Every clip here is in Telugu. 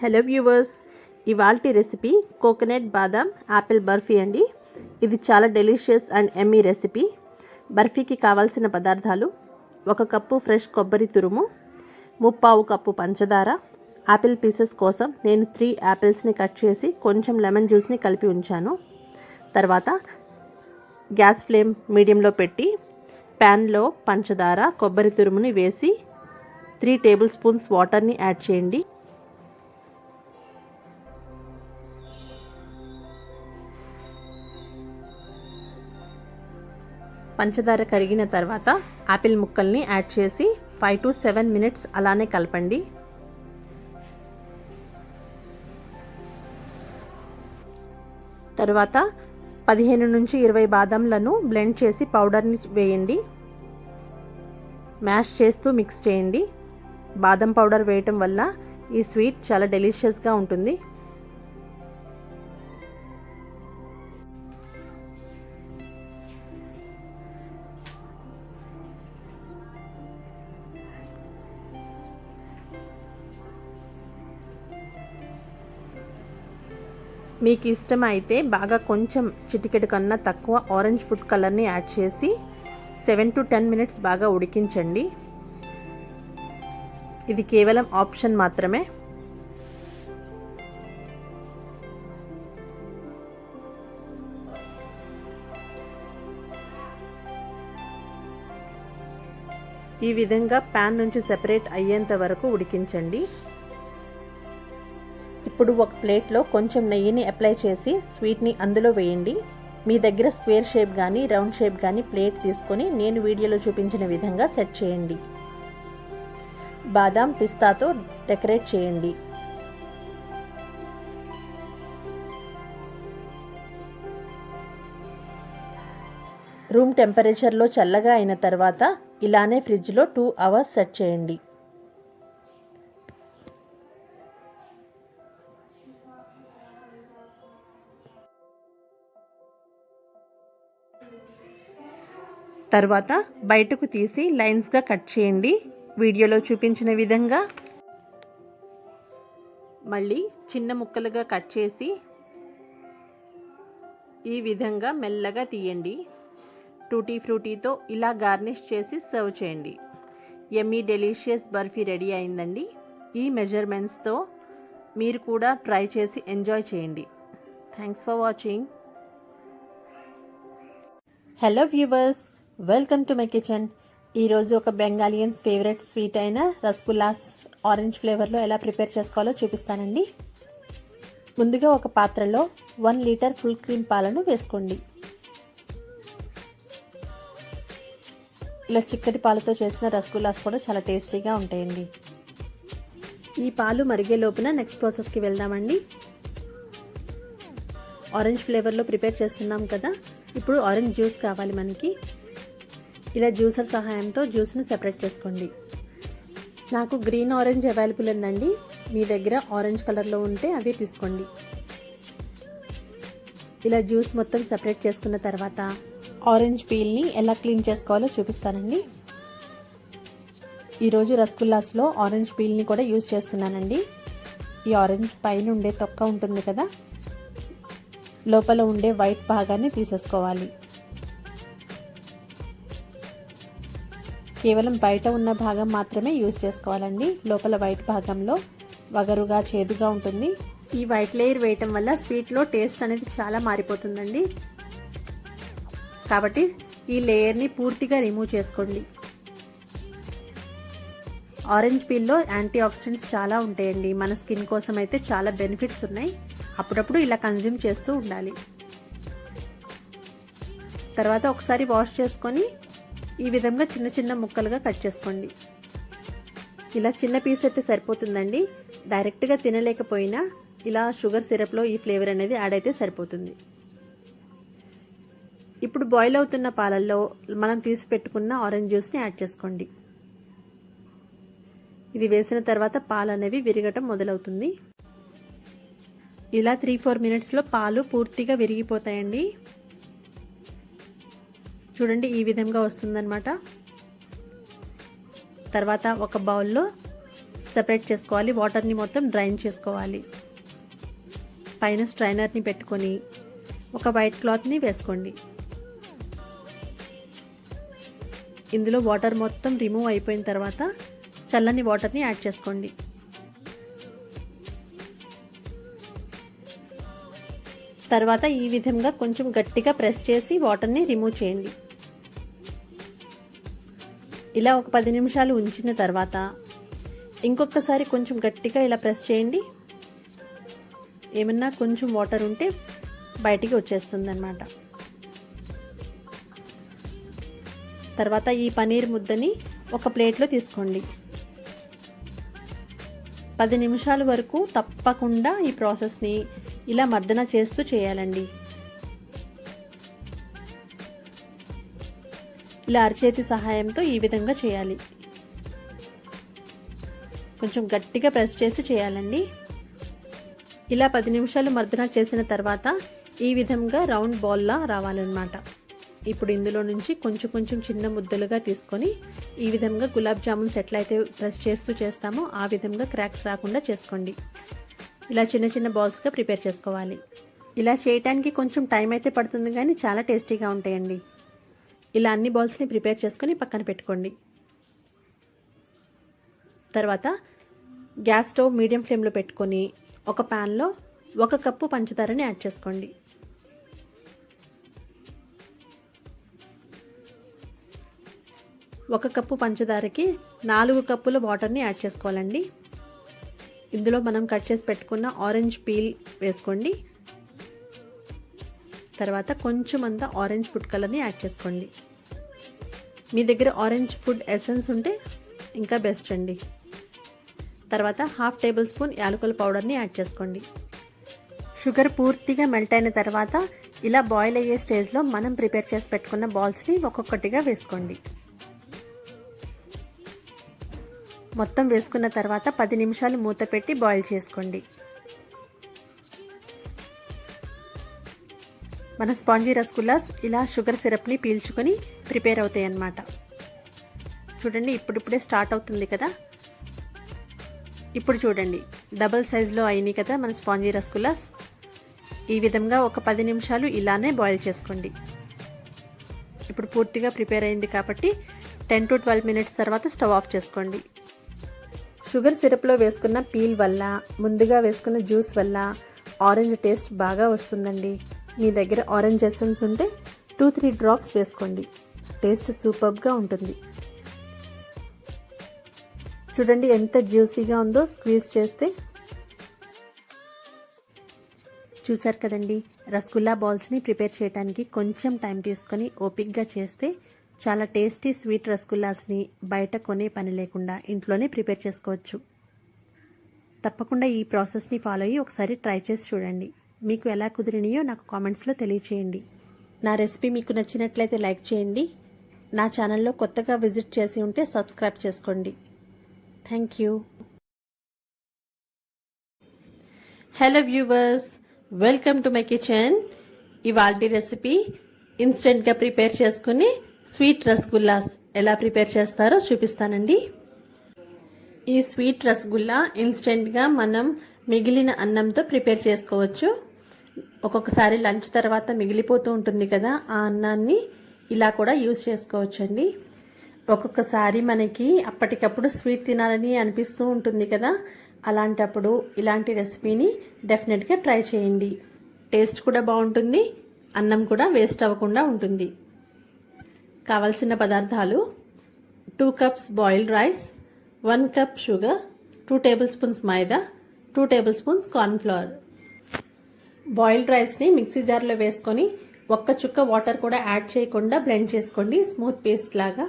హలో వ్యూవర్స్, ఇవాల్టి రెసిపీ కోకోనట్ బాదాం యాపిల్ బర్ఫీ అండి. ఇది చాలా డెలిషియస్ అండ్ ఎమ్మీ రెసిపీ. బర్ఫీకి కావాల్సిన పదార్థాలు: 1 కప్పు ఫ్రెష్ కొబ్బరి తురుము, 3/4 కప్పు పంచదార. యాపిల్ పీసెస్ కోసం నేను 3 యాపిల్స్ని కట్ చేసి కొంచెం లెమన్ జ్యూస్ని కలిపి ఉంచాను. తర్వాత గ్యాస్ ఫ్లేమ్ మీడియంలో పెట్టి ప్యాన్లో పంచదార, కొబ్బరి తురుముని వేసి 3 టేబుల్ స్పూన్స్ వాటర్ని యాడ్ చేయండి. పంచదార కరిగిన తర్వాత యాపిల్ ముక్కల్ని యాడ్ చేసి 5 to 7 మినిట్స్ అలానే కలపండి. తర్వాత 15 నుంచి 20 బాదంలను బ్లెండ్ చేసి పౌడర్ని వేయండి. మ్యాష్ చేస్తూ మిక్స్ చేయండి. బాదం పౌడర్ వేయటం వల్ల ఈ స్వీట్ చాలా డెలిషియస్గా ఉంటుంది. మీకు ఇష్టమైతే బాగా కొంచెం చిటికెడు కన్నా తక్కువ ఆరెంజ్ ఫుడ్ కలర్ని యాడ్ చేసి 7 to 10 మినిట్స్ బాగా ఉడికించండి. ఇది కేవలం ఆప్షన్ మాత్రమే. ఈ విధంగా ప్యాన్ నుంచి సెపరేట్ అయ్యేంత వరకు ఉడికించండి. ఇప్పుడు ఒక ప్లేట్లో కొంచెం నెయ్యిని అప్లై చేసి స్వీట్ని అందులో వేయండి. మీ దగ్గర స్క్వేర్ షేప్ కానీ రౌండ్ షేప్ కానీ ప్లేట్ తీసుకొని నేను వీడియోలో చూపించిన విధంగా సెట్ చేయండి. బాదాం, పిస్తాతో డెకరేట్ చేయండి. రూమ్ టెంపరేచర్లో చల్లగా అయిన తర్వాత ఇలానే ఫ్రిడ్జ్లో 2 అవర్స్ సెట్ చేయండి. తర్వాత బయటకు తీసి లైన్స్గా కట్ చేయండి వీడియోలో చూపించిన విధంగా. మళ్ళీ చిన్న ముక్కలుగా కట్ చేసి ఈ విధంగా మెల్లగా తీయండి. టూటీ ఫ్రూటీతో ఇలా గార్నిష్ చేసి సర్వ్ చేయండి. యమ్మీ డెలిషియస్ బర్ఫీ రెడీ అయిందండి. ఈ మెజర్మెంట్స్తో మీరు కూడా ట్రై చేసి ఎంజాయ్ చేయండి. Thanks for watching. Hello viewers, welcome to my kitchen. ఈరోజు ఒక బెంగాలియన్స్ ఫేవరెట్ స్వీట్ అయిన రసగుల్లాస్ ఆరెంజ్ ఫ్లేవర్లో ఎలా ప్రిపేర్ చేసుకోవాలో చూపిస్తానండి. ముందుగా ఒక పాత్రలో 1 లీటర్ ఫుల్ క్రీమ్ పాలను వేసుకోండి. ఇలా చిక్కటి పాలతో చేసిన రసగుల్లాస్ కూడా చాలా టేస్టీగా ఉంటాయండి. ఈ పాలు మరిగే లోపున నెక్స్ట్ ప్రాసెస్కి వెళ్దామండి. ఆరెంజ్ ఫ్లేవర్లో ప్రిపేర్ చేస్తున్నాం కదా, ఇప్పుడు ఆరెంజ్ జ్యూస్ కావాలి మనకి. ఇలా జ్యూసర్ సహాయంతో జ్యూస్ని సెపరేట్ చేసుకోండి. నాకు గ్రీన్ ఆరెంజ్ అవైలబుల్ ఉందండి. మీ దగ్గర ఆరెంజ్ కలర్లో ఉంటే అవి తీసుకోండి. ఇలా జ్యూస్ మొత్తం సెపరేట్ చేసుకున్న తర్వాత ఆరెంజ్ పీల్ని ఎలా క్లీన్ చేసుకోవాలో చూపిస్తానండి. ఈరోజు రసగుల్లాస్లో ఆరెంజ్ పీల్ని కూడా యూజ్ చేస్తున్నానండి. ఈ ఆరెంజ్ పైన ఉండే తొక్క ఉంటుంది కదా, లోపల ఉండే వైట్ భాగాన్ని తీసేసుకోవాలి. కేవలం బయట ఉన్న భాగం మాత్రమే యూజ్ చేసుకోవాలండి. లోపల వైట్ భాగంలో వగరుగా చేదుగా ఉంటుంది. ఈ వైట్ లేయర్ వేయటం వల్ల స్వీట్లో టేస్ట్ అనేది చాలా మారిపోతుందండి. కాబట్టి ఈ లేయర్ని పూర్తిగా రిమూవ్ చేసుకోండి. ఆరెంజ్ పీల్లో యాంటీ ఆక్సిడెంట్స్ చాలా ఉంటాయండి. మన స్కిన్ కోసం అయితే చాలా బెనిఫిట్స్ ఉన్నాయి. అప్పుడప్పుడు ఇలా కన్జ్యూమ్ చేస్తూ ఉండాలి. తర్వాత ఒకసారి వాష్ చేసుకొని ఈ విధంగా చిన్న చిన్న ముక్కలుగా కట్ చేసుకోండి. ఇలా చిన్న పీస్ అయితే సరిపోతుందండి. డైరెక్ట్గా తినలేకపోయినా ఇలా షుగర్ సిరప్లో ఈ ఫ్లేవర్ అనేది యాడ్ అయితే సరిపోతుంది. ఇప్పుడు బాయిల్ అవుతున్న పాలల్లో మనం తీసి పెట్టుకున్న ఆరెంజ్ జ్యూస్ని యాడ్ చేసుకోండి. ఇది వేసిన తర్వాత పాలు అనేవి విరగటం మొదలవుతుంది. ఇలా 3-4 మినిట్స్లో పాలు పూర్తిగా విరిగిపోతాయండి. చూడండి, ఈ విధంగా వస్తుందన్నమాట. తర్వాత ఒక బౌల్లో సెపరేట్ చేసుకోవాలి. వాటర్ని మొత్తం డ్రైన్ చేసుకోవాలి. పైన స్ట్రైనర్ని పెట్టుకొని ఒక వైట్ క్లాత్ని వేసుకోండి. ఇందులో వాటర్ మొత్తం రిమూవ్ అయిపోయిన తర్వాత చల్లని వాటర్ని యాడ్ చేసుకోండి. తర్వాత ఈ విధంగా కొంచెం గట్టిగా ప్రెస్ చేసి వాటర్ని రిమూవ్ చేయండి. ఇలా ఒక 10 నిమిషాలు ఉంచిన తర్వాత ఇంకొకసారి కొంచెం గట్టిగా ఇలా ప్రెస్ చేయండి. ఏమన్నా కొంచెం వాటర్ ఉంటే బయటికి వచ్చేస్తుంది అన్నమాట. తర్వాత ఈ పనీర్ ముద్దని ఒక ప్లేట్లో తీసుకోండి. 10 నిమిషాల వరకు తప్పకుండా ఈ ప్రాసెస్ని ఇలా మర్దన చేస్తూ చేయాలండి. ఇలా అరచేతి సహాయంతో ఈ విధంగా చేయాలి. కొంచెం గట్టిగా ప్రెస్ చేసి చేయాలండి. ఇలా 10 నిమిషాలు మర్దన చేసిన తర్వాత ఈ విధంగా రౌండ్ బాల్లా రావాలన్నమాట. ఇప్పుడు ఇందులో నుంచి కొంచెం కొంచెం చిన్న ముద్దలుగా తీసుకొని ఈ విధంగా గులాబ్ జామున్స్ ఎట్లయితే ప్రెస్ చేస్తూ చేస్తామో ఆ విధంగా క్రాక్స్ రాకుండా చేసుకోండి. ఇలా చిన్న చిన్న బాల్స్గా ప్రిపేర్ చేసుకోవాలి. ఇలా చేయటానికి కొంచెం టైం అయితే పడుతుంది కానీ చాలా టేస్టీగా ఉంటాయండి. ఇలా అన్ని బాల్స్ని ప్రిపేర్ చేసుకొని పక్కన పెట్టుకోండి. తర్వాత గ్యాస్ స్టవ్ మీడియం ఫ్లేమ్లో పెట్టుకొని ఒక ప్యాన్లో 1 కప్పు పంచదారని యాడ్ చేసుకోండి. ఒక కప్పు పంచదారకి 4 కప్పుల వాటర్ని యాడ్ చేసుకోవాలండి. ఇందులో మనం కట్ చేసి పెట్టుకున్న ఆరెంజ్ పీల్ వేసుకోండి. తర్వాత కొంచెం అంతా ఆరెంజ్ ఫుడ్ కలర్ని యాడ్ చేసుకోండి. మీ దగ్గర ఆరెంజ్ ఫుడ్ ఎసెన్స్ ఉంటే ఇంకా బెస్ట్ అండి. తర్వాత 1/2 టేబుల్ స్పూన్ యాలకుల పౌడర్ని యాడ్ చేసుకోండి. షుగర్ పూర్తిగా మెల్ట్ అయిన తర్వాత ఇలా బాయిల్ అయ్యే స్టేజ్లో మనం ప్రిపేర్ చేసి పెట్టుకున్న బాల్స్ని ఒక్కొక్కటిగా వేసుకోండి. మొత్తం వేసుకున్న తర్వాత 10 నిమిషాలు మూత పెట్టి బాయిల్ చేసుకోండి. మన స్పాంజీ రసగుల్లాస్ ఇలా షుగర్ సిరప్ని పీల్చుకొని ప్రిపేర్ అవుతాయి అన్నమాట. చూడండి ఇప్పుడిప్పుడే స్టార్ట్ అవుతుంది కదా. ఇప్పుడు చూడండి డబుల్ సైజులో అయినాయి కదా మన స్పాంజీ రసగుల్లాస్. ఈ విధంగా ఒక 10 నిమిషాలు ఇలానే బాయిల్ చేసుకోండి. ఇప్పుడు పూర్తిగా ప్రిపేర్ అయింది కాబట్టి 10 to 12 మినిట్స్ తర్వాత స్టవ్ ఆఫ్ చేసుకోండి. షుగర్ సిరప్లో వేసుకున్న పీల్ వల్ల, ముందుగా వేసుకున్న జ్యూస్ వల్ల ఆరెంజ్ టేస్ట్ బాగా వస్తుందండి. మీ దగ్గర ఆరెంజ్ ఎసెన్స్ ఉంటే 2-3 డ్రాప్స్ వేసుకోండి. టేస్ట్ సూపర్గా ఉంటుంది. చూడండి ఎంత జ్యూసీగా ఉందో స్క్వీజ్ చేస్తే. చూసారు కదండి, రసగుల్లా బాల్స్ని ప్రిపేర్ చేయడానికి కొంచెం టైం తీసుకొని ఓపిక్గా చేస్తే చాలా టేస్టీ స్వీట్ రసగుల్లాస్ని బయట కొనే పని లేకుండా ఇంట్లోనే ప్రిపేర్ చేసుకోవచ్చు. తప్పకుండా ఈ ప్రాసెస్ని ఫాలో అయ్యి ఒకసారి ట్రై చేసి చూడండి. మీకు ఎలా కుదిరినాయో నాకు కామెంట్స్లో తెలియచేయండి. నా రెసిపీ మీకు నచ్చినట్లయితే లైక్ చేయండి. నా ఛానల్లో కొత్తగా విజిట్ చేసి ఉంటే సబ్స్క్రైబ్ చేసుకోండి. Thank you. Hello viewers, welcome to my kitchen. ఇవాల్టి రెసిపీ ఇన్స్టెంట్గా ప్రిపేర్ చేసుకుని స్వీట్ రసగుల్లాస్ ఎలా ప్రిపేర్ చేస్తారో చూపిస్తానండి. ఈ స్వీట్ రసగుల్లా ఇన్స్టెంట్గా మనం మిగిలిన అన్నంతో ప్రిపేర్ చేసుకోవచ్చు. ఒక్కొక్కసారి లంచ్ తర్వాత మిగిలిపోతూ ఉంటుంది కదా, ఆ అన్నాన్ని ఇలా కూడా యూజ్ చేసుకోవచ్చండి. ఒక్కొక్కసారి మనకి అప్పటికప్పుడు స్వీట్ తినాలని అనిపిస్తూ ఉంటుంది కదా, అలాంటప్పుడు ఇలాంటి రెసిపీని డెఫినెట్గా ట్రై చేయండి. టేస్ట్ కూడా బాగుంటుంది, అన్నం కూడా వేస్ట్ అవ్వకుండా ఉంటుంది. కావలసిన పదార్థాలు: 2 cups boiled rice, 1 cup sugar, 2 table spoons maida, 2 table spoons cornflour. Boiled రైస్ని మిక్సీ జార్లో వేసుకొని 1 చుక్క వాటర్ కూడా యాడ్ చేయకుండా బ్లెండ్ చేసుకోండి, స్మూత్ పేస్ట్ లాగా.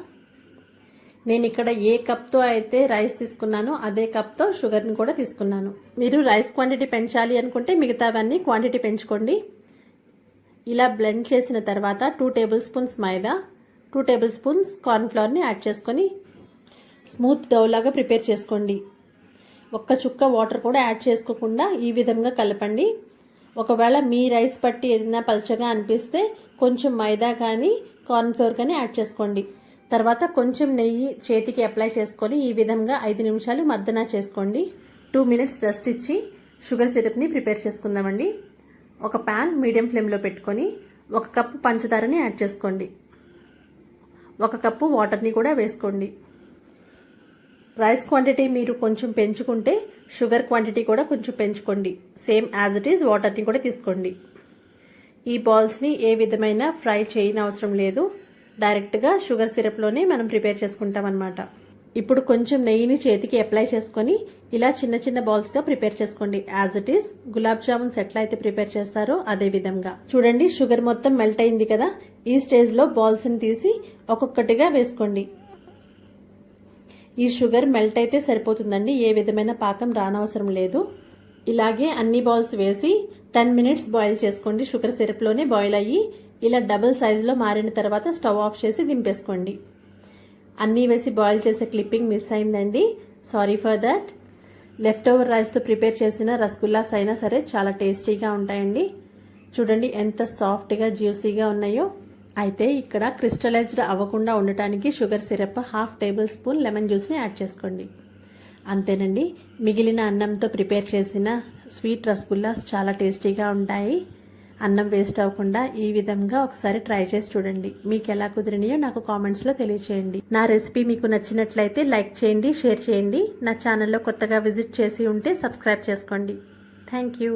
నేను ఇక్కడ ఏ కప్తో అయితే రైస్ తీసుకున్నానో అదే కప్తో షుగర్ని కూడా తీసుకున్నాను. మీరు రైస్ క్వాంటిటీ పెంచాలి అనుకుంటే మిగతావన్నీ క్వాంటిటీ పెంచుకోండి. ఇలా బ్లెండ్ చేసిన తర్వాత 2 table spoons maida, 2 table spoons కార్న్ఫ్లవర్ని add చేసుకొని స్మూత్ డౌ లాగా ప్రిపేర్ చేసుకోండి. 1 చుక్క వాటర్ కూడా యాడ్ చేసుకోకుండా ఈ విధంగా కలపండి. ఒకవేళ మీ రైస్ పట్టి ఏదైనా పల్చగా అనిపిస్తే కొంచెం మైదా కానీ కార్న్ఫ్లవర్ కానీ యాడ్ చేసుకోండి. తర్వాత కొంచెం నెయ్యి చేతికి అప్లై చేసుకొని ఈ విధంగా 5 నిమిషాలు మర్దన చేసుకోండి. 2 మినిట్స్ రెస్ట్ ఇచ్చి షుగర్ సిరప్ని ప్రిపేర్ చేసుకుందామండి. ఒక ప్యాన్ మీడియం ఫ్లేమ్లో పెట్టుకొని 1 కప్పు పంచదారని యాడ్ చేసుకోండి. 1 కప్పు వాటర్ని కూడా వేసుకోండి. రైస్ క్వాంటిటీ మీరు కొంచెం పెంచుకుంటే షుగర్ క్వాంటిటీ కూడా కొంచెం పెంచుకోండి. సేమ్ యాజ్ ఇట్ ఈజ్ వాటర్ని కూడా తీసుకోండి. ఈ బాల్స్ని ఏ విధమైన ఫ్రై చేయనవసరం లేదు. డైరెక్ట్గా షుగర్ సిరప్లోనే మనం ప్రిపేర్ చేసుకుంటాం అన్నమాట. ఇప్పుడు కొంచెం నెయ్యిని చేతికి అప్లై చేసుకొని ఇలా చిన్న చిన్న బాల్స్గా ప్రిపేర్ చేసుకోండి. As it is gulab jamuns ఎట్లా అయితే ప్రిపేర్ చేస్తారో అదే విధంగా. చూడండి షుగర్ మొత్తం మెల్ట్ అయింది కదా. ఈ స్టేజ్లో బాల్స్ని తీసి ఒక్కొక్కటిగా వేసుకోండి. ఈ షుగర్ మెల్ట్ అయితే సరిపోతుందండి, ఏ విధమైన పాకం రానవసరం లేదు. ఇలాగే అన్ని బాల్స్ వేసి 10 మినిట్స్ బాయిల్ చేసుకోండి. షుగర్ సిరప్లోనే బాయిల్ అయ్యి ఇలా డబుల్ సైజులో మారిన తర్వాత స్టవ్ ఆఫ్ చేసి దింపేసుకోండి. అన్నీ వేసి బాయిల్ చేసే క్లిప్పింగ్ మిస్ అయిందండి, sorry for that. Left over రైస్తో ప్రిపేర్ చేసిన రసగుల్లాస్ అయినా సరే చాలా టేస్టీగా ఉంటాయండి. చూడండి ఎంత సాఫ్ట్గా జ్యూసీగా ఉన్నాయో. అయితే ఇక్కడ క్రిస్టలైజ్డ్ అవ్వకుండా ఉండటానికి sugar syrup 1/2 table spoon lemon జ్యూస్ని యాడ్ చేసుకోండి. అంతేనండి, మిగిలిన అన్నంతో ప్రిపేర్ చేసిన స్వీట్ రసగుల్లాస్ చాలా టేస్టీగా ఉంటాయి. అన్నం వేస్ట్ అవ్వకుండా ఈ విధంగా ఒకసారి ట్రై చేసి చూడండి. మీకు ఎలా కుదిరినాయో నాకు కామెంట్స్లో తెలియచేయండి. నా రెసిపీ మీకు నచ్చినట్లయితే లైక్ చేయండి, షేర్ చేయండి. నా ఛానల్లో కొత్తగా విజిట్ చేసి ఉంటే సబ్స్క్రైబ్ చేసుకోండి. Thank you.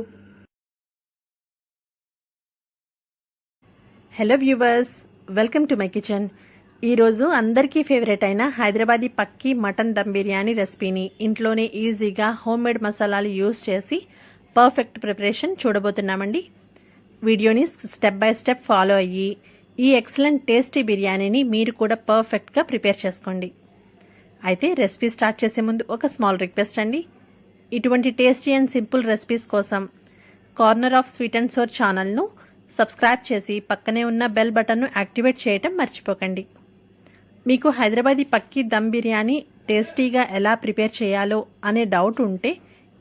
Hello viewers, welcome to my kitchen. ఈరోజు అందరికీ ఫేవరెట్ అయిన హైదరాబాదీ పక్కీ మటన్ దమ్ బిర్యానీ రెసిపీని ఇంట్లోనే ఈజీగా హోమ్మేడ్ మసాలాలు యూస్ చేసి పర్ఫెక్ట్ ప్రిపరేషన్ చూడబోతున్నామండి. వీడియోని స్టెప్ బై స్టెప్ ఫాలో అయ్యి ఈ ఎక్సలెంట్ టేస్టీ బిర్యానీని మీరు కూడా పర్ఫెక్ట్గా ప్రిపేర్ చేసుకోండి. అయితే రెసిపీ స్టార్ట్ చేసే ముందు ఒక స్మాల్ రిక్వెస్ట్ అండి. ఇటువంటి టేస్టీ అండ్ సింపుల్ రెసిపీస్ కోసం corner of sweet and sour ఛానల్ను సబ్స్క్రైబ్ చేసి పక్కనే ఉన్న బెల్ బటన్ను యాక్టివేట్ చేయటం మర్చిపోకండి. మీకు హైదరాబాదీ పక్కీ దమ్ బిర్యానీ టేస్టీగా ఎలా ప్రిపేర్ చేయాలో అనే డౌట్ ఉంటే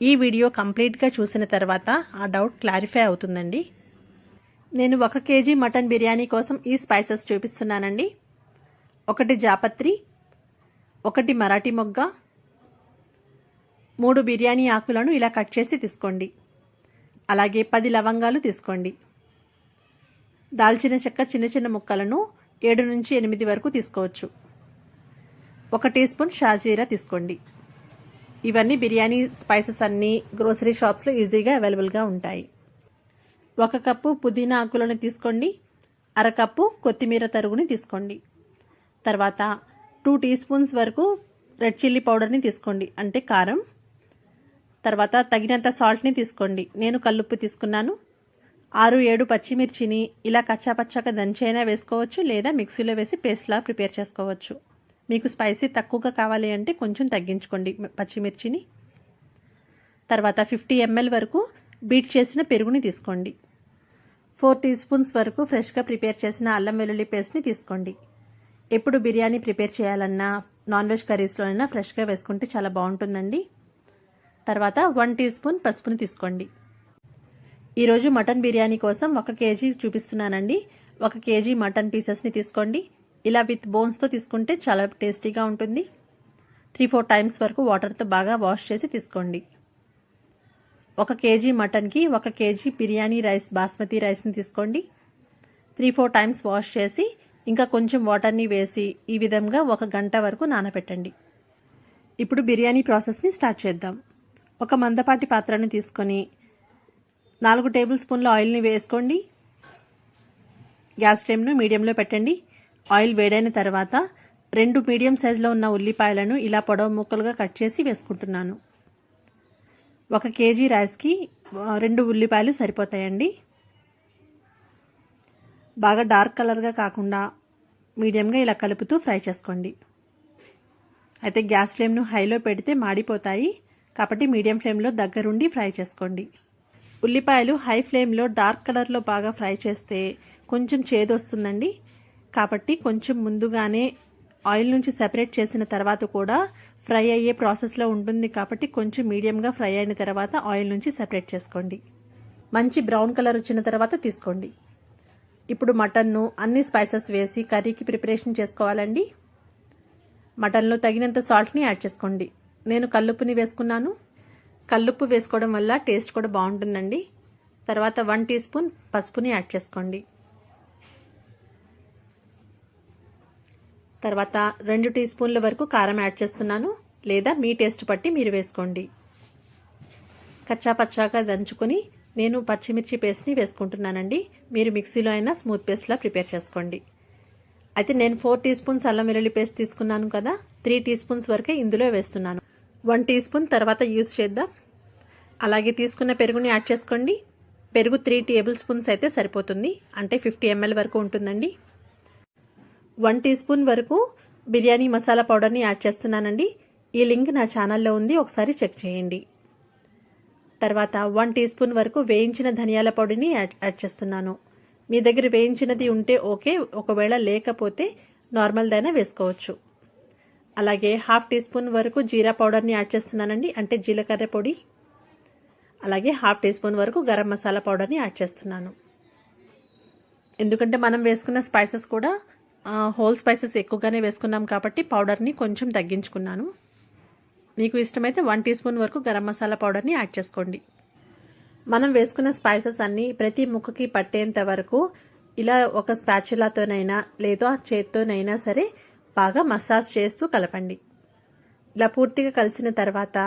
ఈ వీడియో కంప్లీట్గా చూసిన తర్వాత ఆ డౌట్ క్లారిఫై అవుతుందండి. నేను 1 కేజీ మటన్ బిర్యానీ కోసం ఈ స్పైసెస్ చూపిస్తున్నానండి. 1 జాపత్రి, 1 మరాఠీ మొగ్గ, 3 బిర్యానీ ఆకులను ఇలా కట్ చేసి తీసుకోండి. అలాగే 10 లవంగాలు తీసుకోండి. దాల్చిన చెక్క చిన్న చిన్న ముక్కలను 7 నుంచి 8 వరకు తీసుకోవచ్చు. 1 టీ స్పూన్ షాజీరా తీసుకోండి. ఇవన్నీ బిర్యానీ స్పైసెస్ అన్నీ గ్రోసరీ షాప్స్లో ఈజీగా అవైలబుల్గా ఉంటాయి. 1 కప్పు పుదీనా ఆకులను తీసుకోండి. 1/2 కప్పు కొత్తిమీర తరుగుని తీసుకోండి. తర్వాత 2 టీ స్పూన్స్ వరకు రెడ్ చిల్లీ పౌడర్ని తీసుకోండి, అంటే కారం. తర్వాత తగినంత సాల్ట్ని తీసుకోండి. నేను కల్లుప్పు తీసుకున్నాను. 6-7 పచ్చిమిర్చిని ఇలా కచ్చాపచ్చాగా దంచైనా వేసుకోవచ్చు, లేదా మిక్సీలో వేసి పేస్ట్లా ప్రిపేర్ చేసుకోవచ్చు. మీకు స్పైసీ తక్కువగా కావాలి అంటే కొంచెం తగ్గించుకోండి పచ్చిమిర్చిని. తర్వాత 50 ml వరకు బీట్ చేసిన పెరుగుని తీసుకోండి. 4 టీ స్పూన్స్ వరకు ఫ్రెష్గా ప్రిపేర్ చేసిన అల్లం వెల్లుల్లి పేస్ట్ని తీసుకోండి. ఎప్పుడు బిర్యానీ ప్రిపేర్ చేయాలన్నా నాన్ వెజ్ కర్రీస్లోనైనా ఫ్రెష్గా వేసుకుంటే చాలా బాగుంటుందండి. తర్వాత 1 టీ స్పూన్ పసుపుని తీసుకోండి. ఈరోజు మటన్ బిర్యానీ కోసం 1 కేజీ చూపిస్తున్నానండి. 1 కేజీ మటన్ పీసెస్ని తీసుకోండి. ఇలా విత్ బోన్స్తో తీసుకుంటే చాలా టేస్టీగా ఉంటుంది. 3-4 టైమ్స్ వరకు వాటర్తో బాగా వాష్ చేసి తీసుకోండి. 1 కేజీ మటన్కి 1 కేజీ బిర్యానీ రైస్ బాస్మతి రైస్ని తీసుకోండి. 3-4 టైమ్స్ వాష్ చేసి ఇంకా కొంచెం వాటర్ని వేసి ఈ విధంగా 1 గంట వరకు నానబెట్టండి. ఇప్పుడు బిర్యానీ ప్రాసెస్ని స్టార్ట్ చేద్దాం. 1 మందపాటి పాత్రని తీసుకొని 4 టేబుల్ స్పూన్ల ఆయిల్ని వేసుకోండి. గ్యాస్ ఫ్లేమ్ను మీడియంలో పెట్టండి. ఆయిల్ వేడైన తర్వాత 2 మీడియం సైజులో ఉన్న ఉల్లిపాయలను ఇలా పొడవు ముక్కలుగా కట్ చేసి వేసుకుంటున్నాను. 1 కేజీ రైస్కి 2 ఉల్లిపాయలు సరిపోతాయండి. బాగా డార్క్ కలర్గా కాకుండా మీడియంగా ఇలా కలుపుతూ ఫ్రై చేసుకోండి. అయితే గ్యాస్ ఫ్లేమ్ను హైలో పెడితే మాడిపోతాయి, కాబట్టి మీడియం ఫ్లేమ్లో దగ్గరుండి ఫ్రై చేసుకోండి. ఉల్లిపాయలు హై ఫ్లేమ్లో డార్క్ కలర్లో బాగా ఫ్రై చేస్తే కొంచెం చేదు వస్తుందండి. కాబట్టి కొంచెం ముందుగానే ఆయిల్ నుంచి సెపరేట్ చేసిన తర్వాత కూడా ఫ్రై అయ్యే ప్రాసెస్లో ఉంటుంది, కాబట్టి కొంచెం మీడియంగా ఫ్రై అయిన తర్వాత ఆయిల్ నుంచి సెపరేట్ చేసుకోండి. మంచి బ్రౌన్ కలర్ వచ్చిన తర్వాత తీసుకోండి. ఇప్పుడు మటన్ను అన్ని స్పైసెస్ వేసి కర్రీకి ప్రిపరేషన్ చేసుకోవాలండి. మటన్లో తగినంత సాల్ట్ని యాడ్ చేసుకోండి. నేను కల్లుప్పుని వేసుకున్నాను. కల్లుప్పు వేసుకోవడం వల్ల టేస్ట్ కూడా బాగుంటుందండి. తర్వాత 1 టీ స్పూన్ పసుపుని యాడ్ చేసుకోండి. తర్వాత 2 టీ స్పూన్ల వరకు కారం యాడ్ చేస్తున్నాను, లేదా మీ టేస్ట్ బట్టి మీరు వేసుకోండి. కచ్చా పచ్చాగా దంచుకొని నేను పచ్చిమిర్చి పేస్ట్ని వేసుకుంటున్నానండి. మీరు మిక్సీలో అయినా స్మూత్ పేస్ట్లా ప్రిపేర్ చేసుకోండి. అయితే నేను 4 టీ స్పూన్స్ అల్లం వెల్లుల్లి పేస్ట్ తీసుకున్నాను కదా, 3 టీ స్పూన్స్ వరకే ఇందులో వేస్తున్నాను. 1 టీ స్పూన్ తర్వాత యూజ్ చేద్దాం. అలాగే తీసుకున్న పెరుగుని యాడ్ చేసుకోండి. పెరుగు 3 టేబుల్ స్పూన్స్ అయితే సరిపోతుంది, అంటే 50 ml వరకు ఉంటుందండి. 1 టీ స్పూన్ వరకు బిర్యానీ మసాలా పౌడర్ని యాడ్ చేస్తున్నానండి. ఈ లింక్ నా ఛానల్లో ఉంది, ఒకసారి చెక్ చేయండి. తర్వాత 1 టీ స్పూన్ వరకు వేయించిన ధనియాల పొడిని యాడ్ చేస్తున్నాను. మీ దగ్గర వేయించినది ఉంటే ఓకే, ఒకవేళ లేకపోతే నార్మల్దైనా వేసుకోవచ్చు. అలాగే 1/2 టీ స్పూన్ వరకు జీరా పౌడర్ని యాడ్ చేస్తున్నానండి, అంటే జీలకర్ర పొడి. అలాగే 1/2 టీ స్పూన్ వరకు గరం మసాలా పౌడర్ని యాడ్ చేస్తున్నాను. ఎందుకంటే మనం వేసుకున్న స్పైసెస్ కూడా హోల్ స్పైసెస్ ఎక్కువగానే వేసుకున్నాం కాబట్టి పౌడర్ని కొంచెం తగ్గించుకున్నాను. మీకు ఇష్టమైతే 1 టీ స్పూన్ వరకు గరం మసాలా పౌడర్ని యాడ్ చేసుకోండి. మనం వేసుకున్న స్పైసెస్ అన్నీ ప్రతి ముక్కకి పట్టేంత వరకు ఇలా ఒక స్పాచులాతోనైనా లేదా చేత్తోనైనా సరే బాగా మసాజ్ చేస్తూ కలపండి. ఇలా పూర్తిగా కలిసిన తర్వాత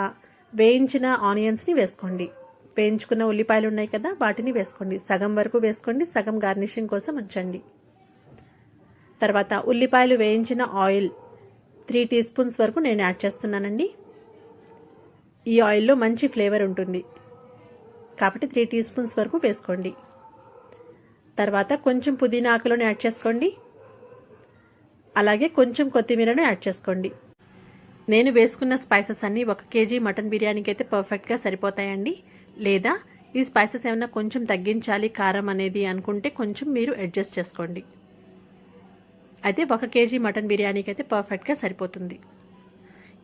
వేయించిన ఆనియన్స్ని వేసుకోండి. వేయించుకున్న ఉల్లిపాయలు ఉన్నాయి కదా, వాటిని వేసుకోండి. సగం వరకు వేసుకోండి, సగం గార్నిషింగ్ కోసం ఉంచండి. తర్వాత ఉల్లిపాయలు వేయించిన ఆయిల్ 3 టీ స్పూన్స్ వరకు నేను యాడ్ చేస్తున్నానండి. ఈ ఆయిల్లో మంచి ఫ్లేవర్ ఉంటుంది కాబట్టి 3 టీ స్పూన్స్ వరకు వేసుకోండి. తర్వాత కొంచెం పుదీనా ఆకులను యాడ్ చేసుకోండి. అలాగే కొంచెం కొత్తిమీరను యాడ్ చేసుకోండి. నేను వేసుకున్న స్పైసెస్ అన్నీ 1 కేజీ మటన్ బిర్యానీకి అయితే పర్ఫెక్ట్గా సరిపోతాయండి. లేదా ఈ స్పైసెస్ ఏమైనా కొంచెం తగ్గించాలి కారం అనేది అనుకుంటే కొంచెం మీరు అడ్జస్ట్ చేసుకోండి. అయితే 1 కేజీ మటన్ బిర్యానీకి అయితే పర్ఫెక్ట్గా సరిపోతుంది.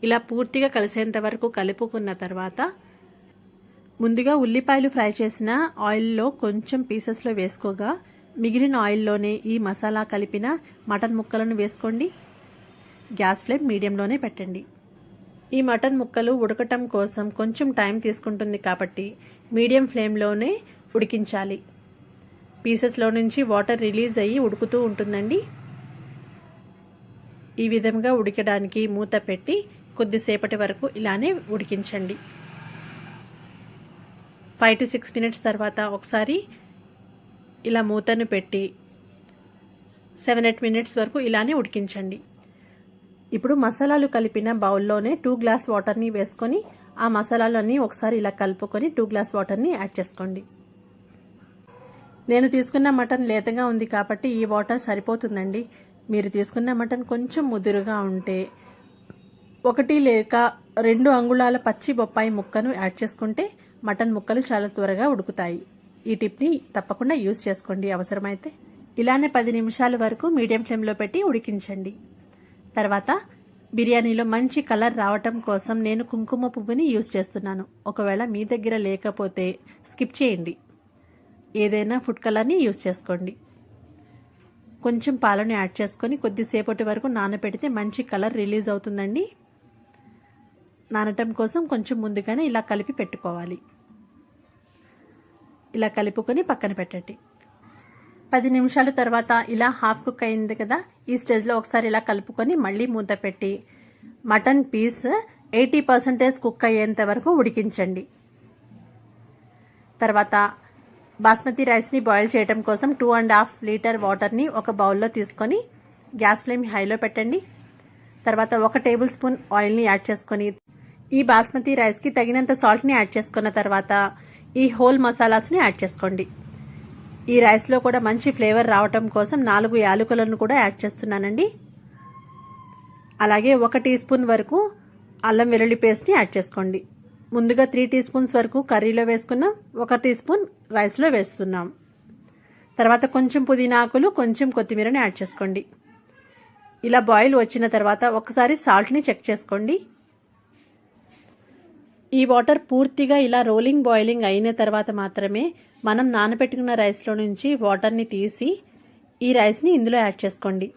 ఇలా పూర్తిగా కలిసేంత వరకు కలుపుకున్న తర్వాత ముందుగా ఉల్లిపాయలు ఫ్రై చేసిన ఆయిల్లో కొంచెం పీసెస్లో వేసుకోగా మిగిలిన ఆయిల్లోనే ఈ మసాలా కలిపిన మటన్ ముక్కలను వేసుకోండి. గ్యాస్ ఫ్లేమ్ మీడియంలోనే పెట్టండి. ఈ మటన్ ముక్కలు ఉడకటం కోసం కొంచెం టైం తీసుకుంటుంది కాబట్టి మీడియం ఫ్లేమ్లోనే ఉడికించాలి. పీసెస్లో నుంచి వాటర్ రిలీజ్ అయ్యి ఉడుకుతూ ఉంటుందండి. ఈ విధంగా ఉడకడానికి మూత పెట్టి కొద్దిసేపటి వరకు ఇలానే ఉడికించండి. 5 to 6 మినిట్స్ తర్వాత ఒకసారి ఇలా మూతను పెట్టి 7-8 మినిట్స్ వరకు ఇలానే ఉడికించండి. ఇప్పుడు మసాలాలు కలిపిన బౌల్లోనే 2 గ్లాస్ వాటర్ని వేసుకొని ఆ మసాలాలన్నీ ఒకసారి ఇలా కలుపుకొని 2 గ్లాస్ వాటర్ని యాడ్ చేసుకోండి. నేను తీసుకున్న మటన్ లేతగా ఉంది కాబట్టి ఈ వాటర్ సరిపోతుందండి. మీరు తీసుకున్న మటన్ కొంచెం ముదురుగా ఉంటే 1 లేక 2 అంగుళాల పచ్చి బొప్పాయి ముక్కను యాడ్ చేసుకుంటే మటన్ ముక్కలు చాలా త్వరగా ఉడుకుతాయి. ఈ టిప్ని తప్పకుండా యూజ్ చేసుకోండి అవసరమైతే. ఇలానే 10 నిమిషాల వరకు మీడియం ఫ్లేమ్లో పెట్టి ఉడికించండి. తర్వాత బిర్యానీలో మంచి కలర్ రావటం కోసం నేను కుంకుమ పువ్వుని యూజ్ చేస్తున్నాను. ఒకవేళ మీ దగ్గర లేకపోతే స్కిప్ చేయండి, ఏదైనా ఫుడ్ కలర్ని యూజ్ చేసుకోండి. కొంచెం పాలను యాడ్ చేసుకొని కొద్దిసేపటి వరకు నానబెడితే మంచి కలర్ రిలీజ్ అవుతుందండి. నానటం కోసం కొంచెం ముందుగానే ఇలా కలిపి పెట్టుకోవాలి. ఇలా కలుపుకొని పక్కన పెట్టండి. 10 నిమిషాల తర్వాత ఇలా హాఫ్ కుక్ అయింది కదా, ఈ స్టేజ్లో ఒకసారి ఇలా కలుపుకొని మళ్ళీ మూత పెట్టి మటన్ పీస్ 80% కుక్ అయ్యేంత వరకు ఉడికించండి. తర్వాత బాస్మతి రైస్ని బాయిల్ చేయడం కోసం 2.5 లీటర్ వాటర్ని ఒక బౌల్లో తీసుకొని గ్యాస్ ఫ్లేమ్ హైలో పెట్టండి. తర్వాత 1 టేబుల్ స్పూన్ ఆయిల్ని యాడ్ చేసుకొని ఈ బాస్మతి రైస్కి తగినంత సాల్ట్ని యాడ్ చేసుకున్న తర్వాత ఈ హోల్ మసాలాస్ని యాడ్ చేసుకోండి. ఈ రైస్లో కూడా మంచి ఫ్లేవర్ రావటం కోసం 4 యాలకులను కూడా యాడ్ చేస్తున్నానండి. అలాగే 1 టీ స్పూన్ వరకు అల్లం వెల్లుల్లి పేస్ట్ని యాడ్ చేసుకోండి. ముందుగా 3 టీ స్పూన్స్ వరకు కర్రీలో వేసుకున్నాం, 1 టీ స్పూన్ రైస్లో వేస్తున్నాం. తర్వాత కొంచెం పుదీనా ఆకులు, కొంచెం కొత్తిమీరని యాడ్ చేసుకోండి. ఇలా బాయిల్ వచ్చిన తర్వాత ఒకసారి సాల్ట్ని చెక్ చేసుకోండి. ఈ వాటర్ పూర్తిగా ఇలా రోలింగ్ బాయిలింగ్ అయిన తర్వాత మాత్రమే మనం నానబెట్టుకున్న రైస్లో నుంచి వాటర్ని తీసి ఈ రైస్ని ఇందులో యాడ్ చేసుకోండి.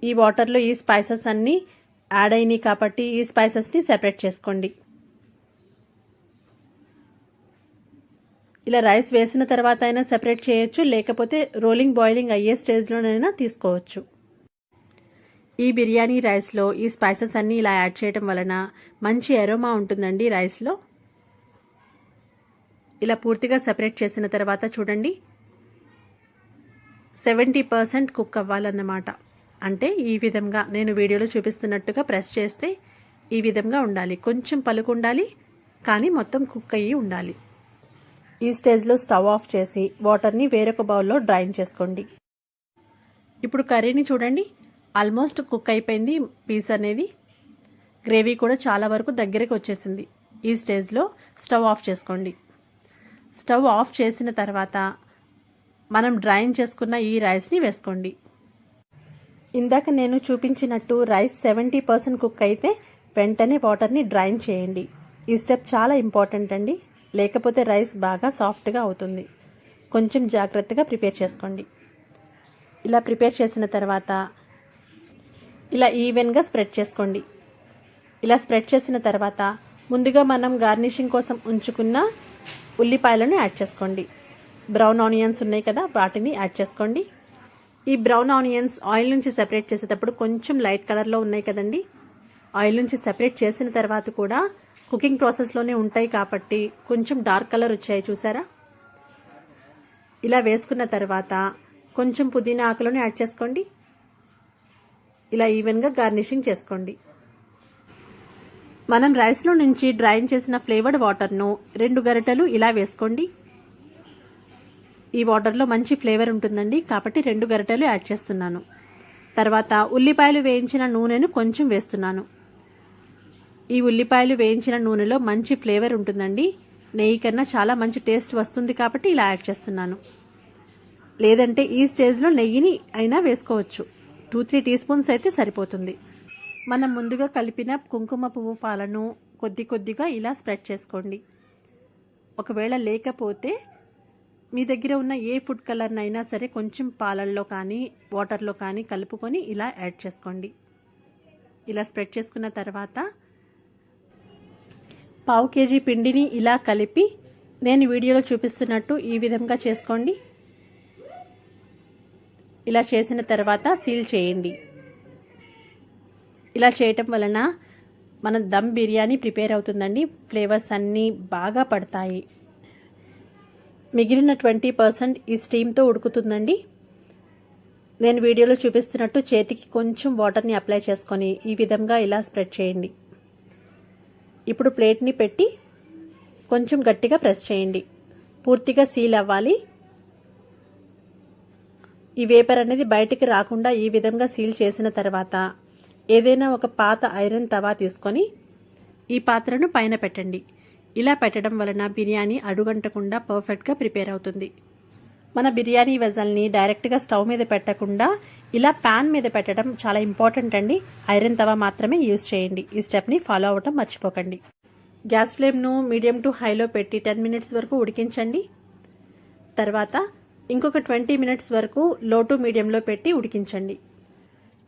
ఈ వాటర్లో ఈ స్పైసెస్ అన్నీ యాడ్ అయినాయి కాబట్టి ఈ స్పైసెస్ని సెపరేట్ చేసుకోండి. ఇలా రైస్ వేసిన తర్వాత అయినా సెపరేట్ చేయొచ్చు, లేకపోతే రోలింగ్ బాయిలింగ్ అయ్యే స్టేజ్లోనైనా తీసుకోవచ్చు. ఈ బిర్యానీ రైస్లో ఈ స్పైసెస్ అన్నీ ఇలా యాడ్ చేయడం వలన మంచి అరోమా ఉంటుందండి రైస్లో. ఇలా పూర్తిగా సెపరేట్ చేసిన తర్వాత చూడండి 70% కుక్ అవ్వాలన్నమాట. అంటే ఈ విధంగా నేను వీడియోలో చూపిస్తున్నట్టుగా ప్రెస్ చేస్తే ఈ విధంగా ఉండాలి. కొంచెం పలుకు ఉండాలి, కానీ మొత్తం కుక్ అయ్యి ఉండాలి. ఈ స్టేజ్లో స్టవ్ ఆఫ్ చేసి వాటర్ని వేరొక బౌల్లో డ్రైన్ చేసుకోండి. ఇప్పుడు కర్రీని చూడండి, ఆల్మోస్ట్ కుక్ అయిపోయింది. పీస్ అనేది గ్రేవీ కూడా చాలా వరకు దగ్గరికి వచ్చేసింది. ఈ స్టేజ్లో స్టవ్ ఆఫ్ చేసుకోండి. స్టవ్ ఆఫ్ చేసిన తర్వాత మనం డ్రైన్ చేసుకున్న ఈ రైస్ని వేసుకోండి. ఇందాక నేను చూపించినట్టు రైస్ 70% కుక్ అయితే వెంటనే వాటర్ని డ్రైన్ చేయండి. ఈ స్టెప్ చాలా ఇంపార్టెంట్ అండి, లేకపోతే రైస్ బాగా సాఫ్ట్గా అవుతుంది. కొంచెం జాగ్రత్తగా ప్రిపేర్ చేసుకోండి. ఇలా ప్రిపేర్ చేసిన తర్వాత ఇలా ఈవెన్గా స్ప్రెడ్ చేసుకోండి. ఇలా స్ప్రెడ్ చేసిన తర్వాత ముందుగా మనం గార్నిషింగ్ కోసం ఉంచుకున్న ఉల్లిపాయలను యాడ్ చేసుకోండి. బ్రౌన్ ఆనియన్స్ ఉన్నాయి కదా, వాటిని యాడ్ చేసుకోండి. ఈ బ్రౌన్ ఆనియన్స్ ఆయిల్ నుంచి సెపరేట్ చేసేటప్పుడు కొంచెం లైట్ కలర్లో ఉన్నాయి కదండి. ఆయిల్ నుంచి సెపరేట్ చేసిన తర్వాత కూడా కుకింగ్ ప్రాసెస్లోనే ఉంటాయి కాబట్టి కొంచెం డార్క్ కలర్ వచ్చాయి, చూసారా? ఇలా వేసుకున్న తర్వాత కొంచెం పుదీనా ఆకులను యాడ్ చేసుకోండి. ఇలా ఈవెన్గా గార్నిషింగ్ చేసుకోండి. మనం రైస్లో నుంచి డ్రైన్ చేసిన ఫ్లేవర్డ్ వాటర్ను 2 గరిటెలు ఇలా వేసుకోండి. ఈ వాటర్లో మంచి ఫ్లేవర్ ఉంటుందండి, కాబట్టి 2 గరిటెలు యాడ్ చేస్తున్నాను. తర్వాత ఉల్లిపాయలు వేయించిన నూనెను కొంచెం వేస్తున్నాను. ఈ ఉల్లిపాయలు వేయించిన నూనెలో మంచి ఫ్లేవర్ ఉంటుందండి. నెయ్యి కన్నా చాలా మంచి టేస్ట్ వస్తుంది కాబట్టి ఇలా యాడ్ చేస్తున్నాను. లేదంటే ఈ స్టేజ్లో నెయ్యిని అయినా వేసుకోవచ్చు. 2-3 టీ స్పూన్స్ అయితే సరిపోతుంది. మనం ముందుగా కలిపిన కుంకుమ పువ్వు పాలను కొద్ది కొద్దిగా ఇలా స్ప్రెడ్ చేసుకోండి. ఒకవేళ లేకపోతే మీ దగ్గర ఉన్న ఏ ఫుడ్ కలర్నైనా సరే కొంచెం పాలల్లో కానీ వాటర్లో కానీ కలుపుకొని ఇలా యాడ్ చేసుకోండి. ఇలా స్ప్రెడ్ చేసుకున్న తర్వాత 1/2 కేజీ పిండిని ఇలా కలిపి నేను వీడియోలో చూపిస్తున్నట్టు ఈ విధంగా చేసుకోండి. ఇలా చేసిన తర్వాత సీల్ చేయండి. ఇలా చేయటం వలన మన దమ్ బిర్యానీ ప్రిపేర్ అవుతుందండి. ఫ్లేవర్స్ అన్నీ బాగా పడతాయి. మిగిలిన 20% ఈ స్టీమ్తో ఉడుకుతుందండి. నేను వీడియోలో చూపిస్తున్నట్టు చేతికి కొంచెం వాటర్ని అప్లై చేసుకొని ఈ విధంగా ఇలా స్ప్రెడ్ చేయండి. ఇప్పుడు ప్లేట్ని పెట్టి కొంచెం గట్టిగా ప్రెస్ చేయండి. పూర్తిగా సీల్ అవ్వాలి. ఈ వేపర్ అనేది బయటికి రాకుండా ఈ విధంగా సీల్ చేసిన తర్వాత ఏదైనా ఒక పాత ఐరన్ తవా తీసుకొని ఈ పాత్రను పైన పెట్టండి. ఇలా పెట్టడం వలన బిర్యానీ అడుగంటకుండా పర్ఫెక్ట్గా ప్రిపేర్ అవుతుంది. మన బిర్యానీ వెజల్ని డైరెక్ట్గా స్టవ్ మీద పెట్టకుండా ఇలా ప్యాన్ మీద పెట్టడం చాలా ఇంపార్టెంట్ అండి. ఐరన్ తవా మాత్రమే యూజ్ చేయండి. ఈ స్టెప్ని ఫాలో అవ్వటం మర్చిపోకండి. గ్యాస్ ఫ్లేమ్ను మీడియం టు హైలో పెట్టి 10 మినిట్స్ వరకు ఉడికించండి. తర్వాత ఇంకొక 20 మినిట్స్ వరకు లో టు మీడియంలో పెట్టి ఉడికించండి.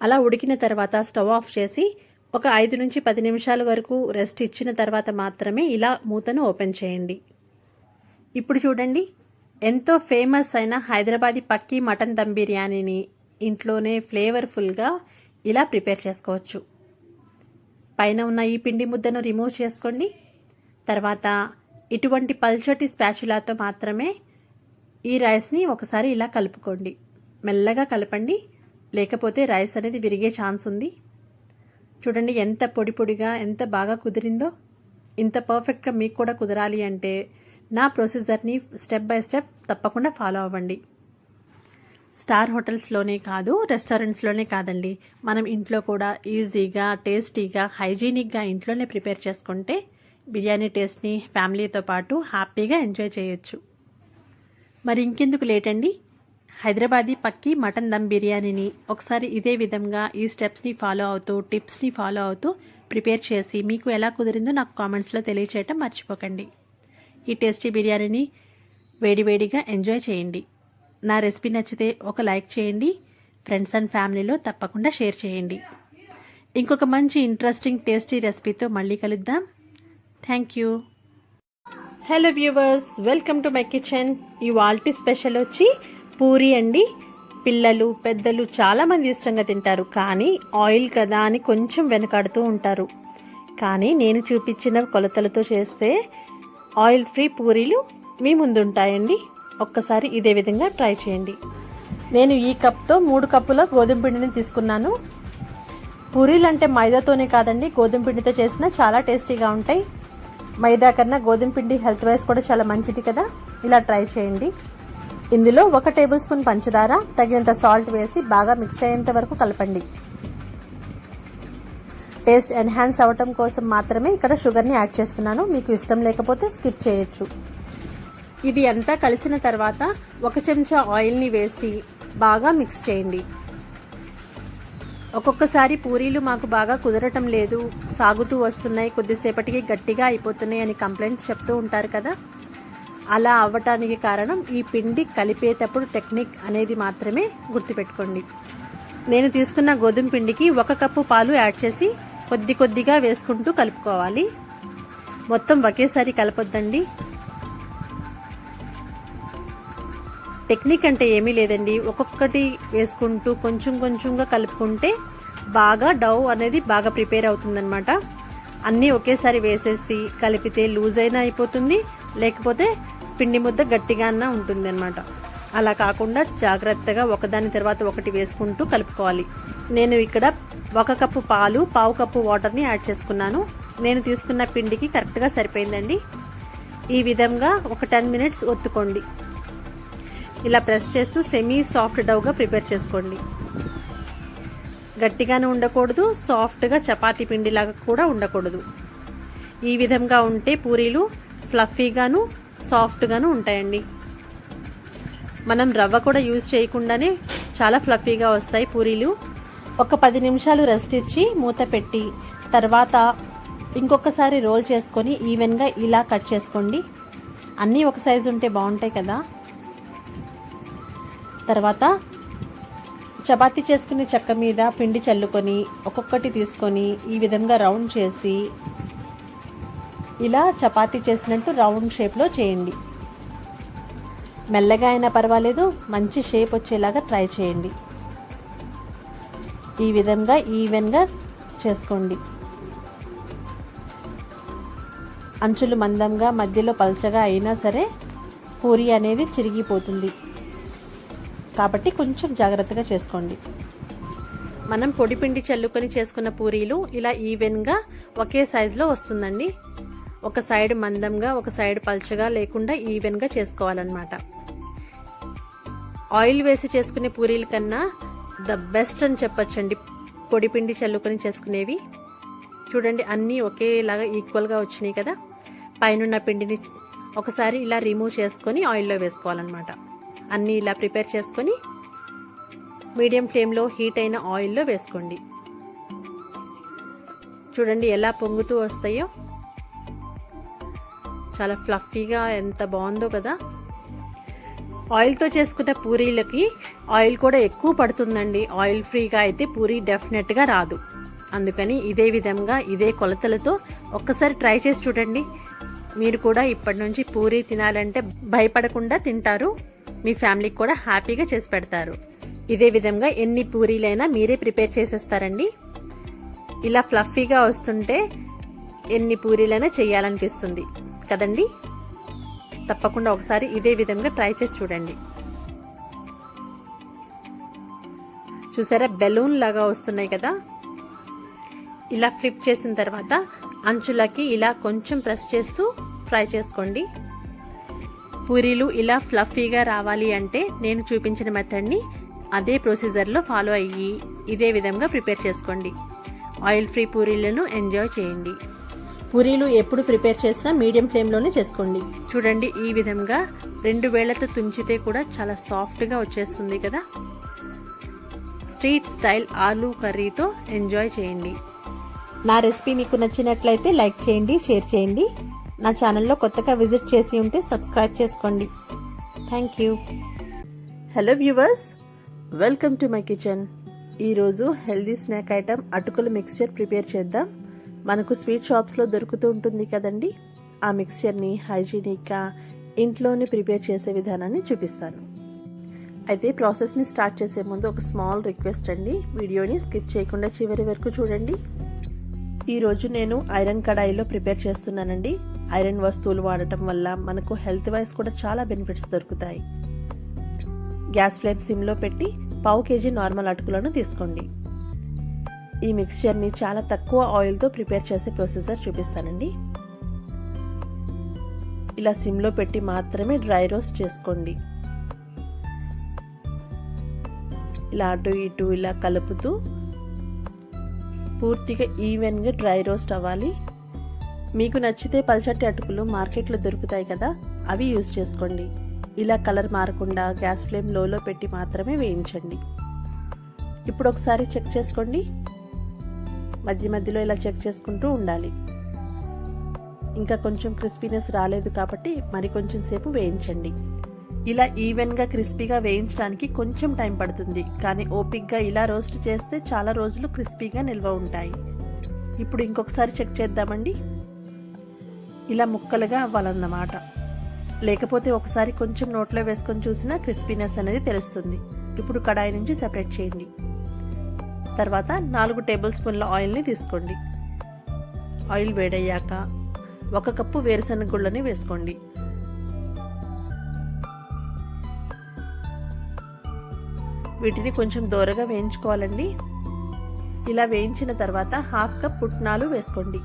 అలా ఉడికిన తర్వాత స్టవ్ ఆఫ్ చేసి ఒక 5 నుంచి 10 నిమిషాల వరకు రెస్ట్ ఇచ్చిన తర్వాత మాత్రమే ఇలా మూతను ఓపెన్ చేయండి. ఇప్పుడు చూడండి, ఎంతో ఫేమస్ అయిన హైదరాబాదీ పక్కీ మటన్ దమ్ బిర్యానీని ఇంట్లోనే ఫ్లేవర్ఫుల్గా ఇలా ప్రిపేర్ చేసుకోవచ్చు. పైన ఉన్న ఈ పిండి ముద్దను రిమూవ్ చేసుకోండి. తర్వాత ఇటువంటి పల్చటి స్పాచులాతో మాత్రమే ఈ రైస్ని ఒకసారి ఇలా కలుపుకోండి. మెల్లగా కలపండి, లేకపోతే రైస్ అనేది విరిగే ఛాన్స్ ఉంది. చూడండి ఎంత పొడి పొడిగా ఎంత బాగా కుదిరిందో. ఇంత పర్ఫెక్ట్గా మీకు కూడా కుదరాలి అంటే నా ప్రొసీజర్ని స్టెప్ బై స్టెప్ తప్పకుండా ఫాలో అవ్వండి. స్టార్ హోటల్స్లోనే కాదు, రెస్టారెంట్స్లోనే కాదండి, మనం ఇంట్లో కూడా ఈజీగా టేస్టీగా హైజీనిక్గా ఇంట్లోనే ప్రిపేర్ చేసుకుంటే బిర్యానీ టేస్ట్ని ఫ్యామిలీతో పాటు హ్యాపీగా ఎంజాయ్ చేయొచ్చు. మరి ఇంకెందుకు లేట్ అండి, హైదరాబాదీ పక్కీ మటన్ దమ్ బిర్యానీని ఒకసారి ఇదే విధంగా ఈ స్టెప్స్ని ఫాలో అవుతూ టిప్స్ని ఫాలో అవుతూ ప్రిపేర్ చేసి మీకు ఎలా కుదిరిందో నాకు కామెంట్స్లో తెలియచేయటం మర్చిపోకండి. ఈ టేస్టీ బిర్యానీని వేడివేడిగా ఎంజాయ్ చేయండి. నా రెసిపీ నచ్చితే ఒక లైక్ చేయండి. ఫ్రెండ్స్ అండ్ ఫ్యామిలీలో తప్పకుండా షేర్ చేయండి. ఇంకొక మంచి ఇంట్రెస్టింగ్ టేస్టీ రెసిపీతో మళ్ళీ కలుద్దాం. Thank you. Hello viewers, welcome to my kitchen. ఇవాల్టి స్పెషల్ వచ్చి పూరీ అండి. పిల్లలు పెద్దలు చాలామంది ఇష్టంగా తింటారు, కానీ ఆయిల్ కదా అని కొంచెం వెనకాడుతూ ఉంటారు. కానీ నేను చూపించిన కొలతలతో చేస్తే ఆయిల్ ఫ్రీ పూరీలు మీ ముందుంటాయండి. ఒక్కసారి ఇదే విధంగా ట్రై చేయండి. నేను ఈ కప్తో 3 కప్పుల గోధుమ పిండిని తీసుకున్నాను. పూరీలు అంటే మైదాతోనే కాదండి, గోధుమ పిండితో చేసినా చాలా టేస్టీగా ఉంటాయి. మైదా కన్నా గోధుమ పిండి హెల్త్ వైజ్ కూడా చాలా మంచిది కదా. ఇలా ట్రై చేయండి. ఇందులో 1 టేబుల్ స్పూన్ పంచదార, తగినంత సాల్ట్ వేసి బాగా మిక్స్ అయ్యేంత వరకు కలపండి. టేస్ట్ ఎన్హాన్స్ అవ్వటం కోసం మాత్రమే ఇక్కడ షుగర్ని యాడ్ చేస్తున్నాను. మీకు ఇష్టం లేకపోతే స్కిప్ చేయొచ్చు. ఇది అంతా కలిసిన తర్వాత 1 చెంచా ఆయిల్ని వేసి బాగా మిక్స్ చేయండి. ఒక్కొక్కసారి పూరీలు మాకు బాగా కుదరటం లేదు, సాగుతూ వస్తున్నాయి, కొద్దిసేపటికి గట్టిగా అయిపోతున్నాయి అని కంప్లైంట్స్ చెప్తూ ఉంటారు కదా. అలా అవ్వటానికి కారణం ఈ పిండి కలిపేటప్పుడు టెక్నిక్ అనేది మాత్రమే గుర్తుపెట్టుకోండి. నేను తీసుకున్న గోధుమ పిండికి 1 కప్పు పాలు యాడ్ చేసి కొద్దిగా వేసుకుంటూ కలుపుకోవాలి. మొత్తం ఒకేసారి కలపొద్దండి. టెక్నిక్ అంటే ఏమీ లేదండి, ఒక్కొక్కటి వేసుకుంటూ కొంచెంగా కలుపుకుంటే బాగా డౌ అనేది బాగా ప్రిపేర్ అవుతుందన్నమాట. అన్నీ ఒకేసారి వేసేసి కలిపితే లూజ్ అయినా అయిపోతుంది, లేకపోతే పిండి ముద్ద గట్టిగా అన్నా ఉంటుంది అనమాట. అలా కాకుండా జాగ్రత్తగా ఒకదాని తర్వాత ఒకటి వేసుకుంటూ కలుపుకోవాలి. నేను ఇక్కడ 1 కప్పు పాలు, 1/2 కప్పు వాటర్ని యాడ్ చేసుకున్నాను. నేను తీసుకున్న పిండికి కరెక్ట్గా సరిపోయిందండి. ఈ విధంగా ఒక 10 మినిట్స్ ఒత్తుకోండి. ఇలా ప్రెస్ చేస్తూ సెమీ సాఫ్ట్ డౌగా ప్రిపేర్ చేసుకోండి. గట్టిగానే ఉండకూడదు, సాఫ్ట్గా చపాతీ పిండిలాగా కూడా ఉండకూడదు. ఈ విధంగా ఉంటే పూరీలు ఫ్లఫీగాను సాఫ్ట్గాను ఉంటాయండి. మనం రవ్వ కూడా యూజ్ చేయకుండానే చాలా ఫ్లఫీగా వస్తాయి పూరీలు. ఒక 10 నిమిషాలు రెస్ట్ ఇచ్చి మూత పెట్టి తర్వాత ఇంకొకసారి రోల్ చేసుకొని ఈవెన్గా ఇలా కట్ చేసుకోండి. అన్నీ ఒక సైజు ఉంటే బాగుంటాయి కదా. తర్వాత చపాతీ చేసుకునే చెక్క మీద పిండి చల్లుకొని ఒక్కొక్కటి తీసుకొని ఈ విధంగా రౌండ్ చేసి ఇలా చపాతీ చేసినట్టు రౌండ్ షేప్లో చేయండి. మెల్లగా అయినా పర్వాలేదు, మంచి షేప్ వచ్చేలాగా ట్రై చేయండి. ఈ విధంగా ఈవెన్గా చేసుకోండి. అంచులు మందంగా మధ్యలో పల్చగా అయినా సరే పూరీ అనేది చిరిగిపోతుంది, కాబట్టి కొంచెం జాగ్రత్తగా చేసుకోండి. మనం పొడిపిండి చల్లుకొని చేసుకున్న పూరీలు ఇలా ఈవెన్గా ఒకే సైజులో వస్తుందండి. ఒక సైడ్ మందంగా ఒక సైడ్ పల్చగా లేకుండా ఈవెన్గా చేసుకోవాలన్నమాట. ఆయిల్ వేసి చేసుకునే పూరీల కన్నా ద బెస్ట్ అని చెప్పొచ్చండి పొడిపిండి చల్లుకొని చేసుకునేవి. చూడండి, అన్నీ ఒకేలాగా ఈక్వల్గా వచ్చినాయి కదా. పైనున్న పిండిని ఒకసారి ఇలా రిమూవ్ చేసుకొని ఆయిల్లో వేసుకోవాలన్నమాట. అన్నీ ఇలా ప్రిపేర్ చేసుకొని మీడియం ఫ్లేమ్లో హీట్ అయిన ఆయిల్లో వేసుకోండి. చూడండి ఎలా పొంగుతూ వస్తాయో, చాలా ఫ్లఫీగా ఎంత బాగుందో కదా. ఆయిల్తో చేసుకున్న పూరీలకి ఆయిల్ కూడా ఎక్కువ పడుతుందండి. ఆయిల్ ఫ్రీగా అయితే పూరీ డెఫినెట్గా రాదు. అందుకని ఇదే విధంగా ఇదే కొలతలతో ఒక్కసారి ట్రై చేసి చూడండి. మీరు కూడా ఇప్పటి నుంచి పూరీ తినాలంటే భయపడకుండా తింటారు. మీ ఫ్యామిలీకి కూడా హ్యాపీగా చేసి పెడతారు. ఇదే విధంగా ఎన్ని పూరీలైనా మీరే ప్రిపేర్ చేసేస్తారండి. ఇలా ఫ్లఫీగా వస్తుంటే ఎన్ని పూరీలైనా చేయాలనిపిస్తుంది కదండి. తప్పకుండా ఒకసారి ఇదే విధంగా ట్రై చేసి చూడండి. చూసారా, బెలూన్ లాగా వస్తున్నాయి కదా. ఇలా ఫ్లిప్ చేసిన తర్వాత అంచులకి ఇలా కొంచెం ప్రెస్ చేస్తూ ఫ్రై చేసుకోండి. పూరీలు ఇలా ఫ్లఫీగా రావాలి అంటే నేను చూపించిన మెథడ్ని అదే ప్రొసీజర్లో ఫాలో అయ్యి ఇదే విధంగా ప్రిపేర్ చేసుకోండి. ఆయిల్ ఫ్రీ పూరీలను ఎంజాయ్ చేయండి. పూరీలు ఎప్పుడు ప్రిపేర్ చేసినా మీడియం ఫ్లేమ్లోనే చేసుకోండి. చూడండి, ఈ విధంగా 2 వేళ్లతో తుంచితే కూడా చాలా సాఫ్ట్గా వచ్చేస్తుంది కదా. స్ట్రీట్ స్టైల్ ఆలూ కర్రీతో ఎంజాయ్ చేయండి. నా రెసిపీ మీకు నచ్చినట్లయితే లైక్ చేయండి, షేర్ చేయండి. నా ఛానల్లో కొత్తగా విజిట్ చేసి ఉంటే సబ్స్క్రైబ్ చేసుకోండి. Thank you. Hello viewers, welcome to my kitchen. ఈరోజు హెల్దీ స్నాక్ ఐటమ్ అటుకుల మిక్స్చర్ ప్రిపేర్ చేద్దాం. మనకు స్వీట్ షాప్స్లో దొరుకుతూ ఉంటుంది కదండి. ఆ మిక్స్చర్ని హైజీనిక్గా ఇంట్లోనే ప్రిపేర్ చేసే విధానాన్ని చూపిస్తాను. అయితే ప్రాసెస్ని స్టార్ట్ చేసే ముందు ఒక స్మాల్ రిక్వెస్ట్ అండి, వీడియోని స్కిప్ చేయకుండా చివరి వరకు చూడండి. ఈరోజు నేను ఐరన్ కడాయిలో ప్రిపేర్ చేస్తున్నానండి. ఐరన్ వస్తువులు వాడటం వల్ల మనకు హెల్త్ వైజ్ కూడా చాలా బెనిఫిట్స్ దొరుకుతాయి. గ్యాస్ ఫ్లేమ్ సిమ్లో పెట్టి 1/2 kg నార్మల్ అటుకులను తీసుకోండి. ఈ మిక్స్చర్ని చాలా తక్కువ ఆయిల్తో ప్రిపేర్ చేసే ప్రొసీజర్ చూపిస్తానండి. ఇలా సిమ్లో పెట్టి మాత్రమే డ్రై రోస్ట్ చేసుకోండి. ఇలా అటు ఇటు ఇలా కలుపుతూ పూర్తిగా ఈవెన్గా డ్రై రోస్ట్ అవ్వాలి. మీకు నచ్చితే పల్చటి అటుకులు మార్కెట్లో దొరుకుతాయి కదా, అవి యూజ్ చేసుకోండి. ఇలా కలర్ మారకుండా గ్యాస్ ఫ్లేమ్ లోలో పెట్టి మాత్రమే వేయించండి. ఇప్పుడు ఒకసారి చెక్ చేసుకోండి. మధ్య మధ్యలో ఇలా చెక్ చేసుకుంటూ ఉండాలి. ఇంకా కొంచెం క్రిస్పీనెస్ రాలేదు కాబట్టి మరి కొంచెం సేపు వేయించండి. ఇలా ఈవెన్గా క్రిస్పీగా వేయించడానికి కొంచెం టైం పడుతుంది, కానీ ఓపిక్గా ఇలా రోస్ట్ చేస్తే చాలా రోజులు క్రిస్పీగా నిల్వ ఉంటాయి. ఇప్పుడు ఇంకొకసారి చెక్ చేద్దామండి. ఇలా ముక్కలుగా అవ్వాలన్నమాట. లేకపోతే ఒకసారి కొంచెం నోట్లో వేసుకొని చూసినా క్రిస్పీనెస్ అనేది తెలుస్తుంది. ఇప్పుడు కడాయి నుంచి సెపరేట్ చేయండి. తర్వాత 4 టేబుల్ స్పూన్ల ఆయిల్ని తీసుకోండి. ఆయిల్ వేడయ్యాక 1 కప్పు వేరుశనగ గుళ్ళని వేసుకోండి. వీటిని కొంచెం దోరగా వేయించుకోవాలండి. ఇలా వేయించిన తర్వాత 1/2 కప్ పుట్నాలు వేసుకోండి.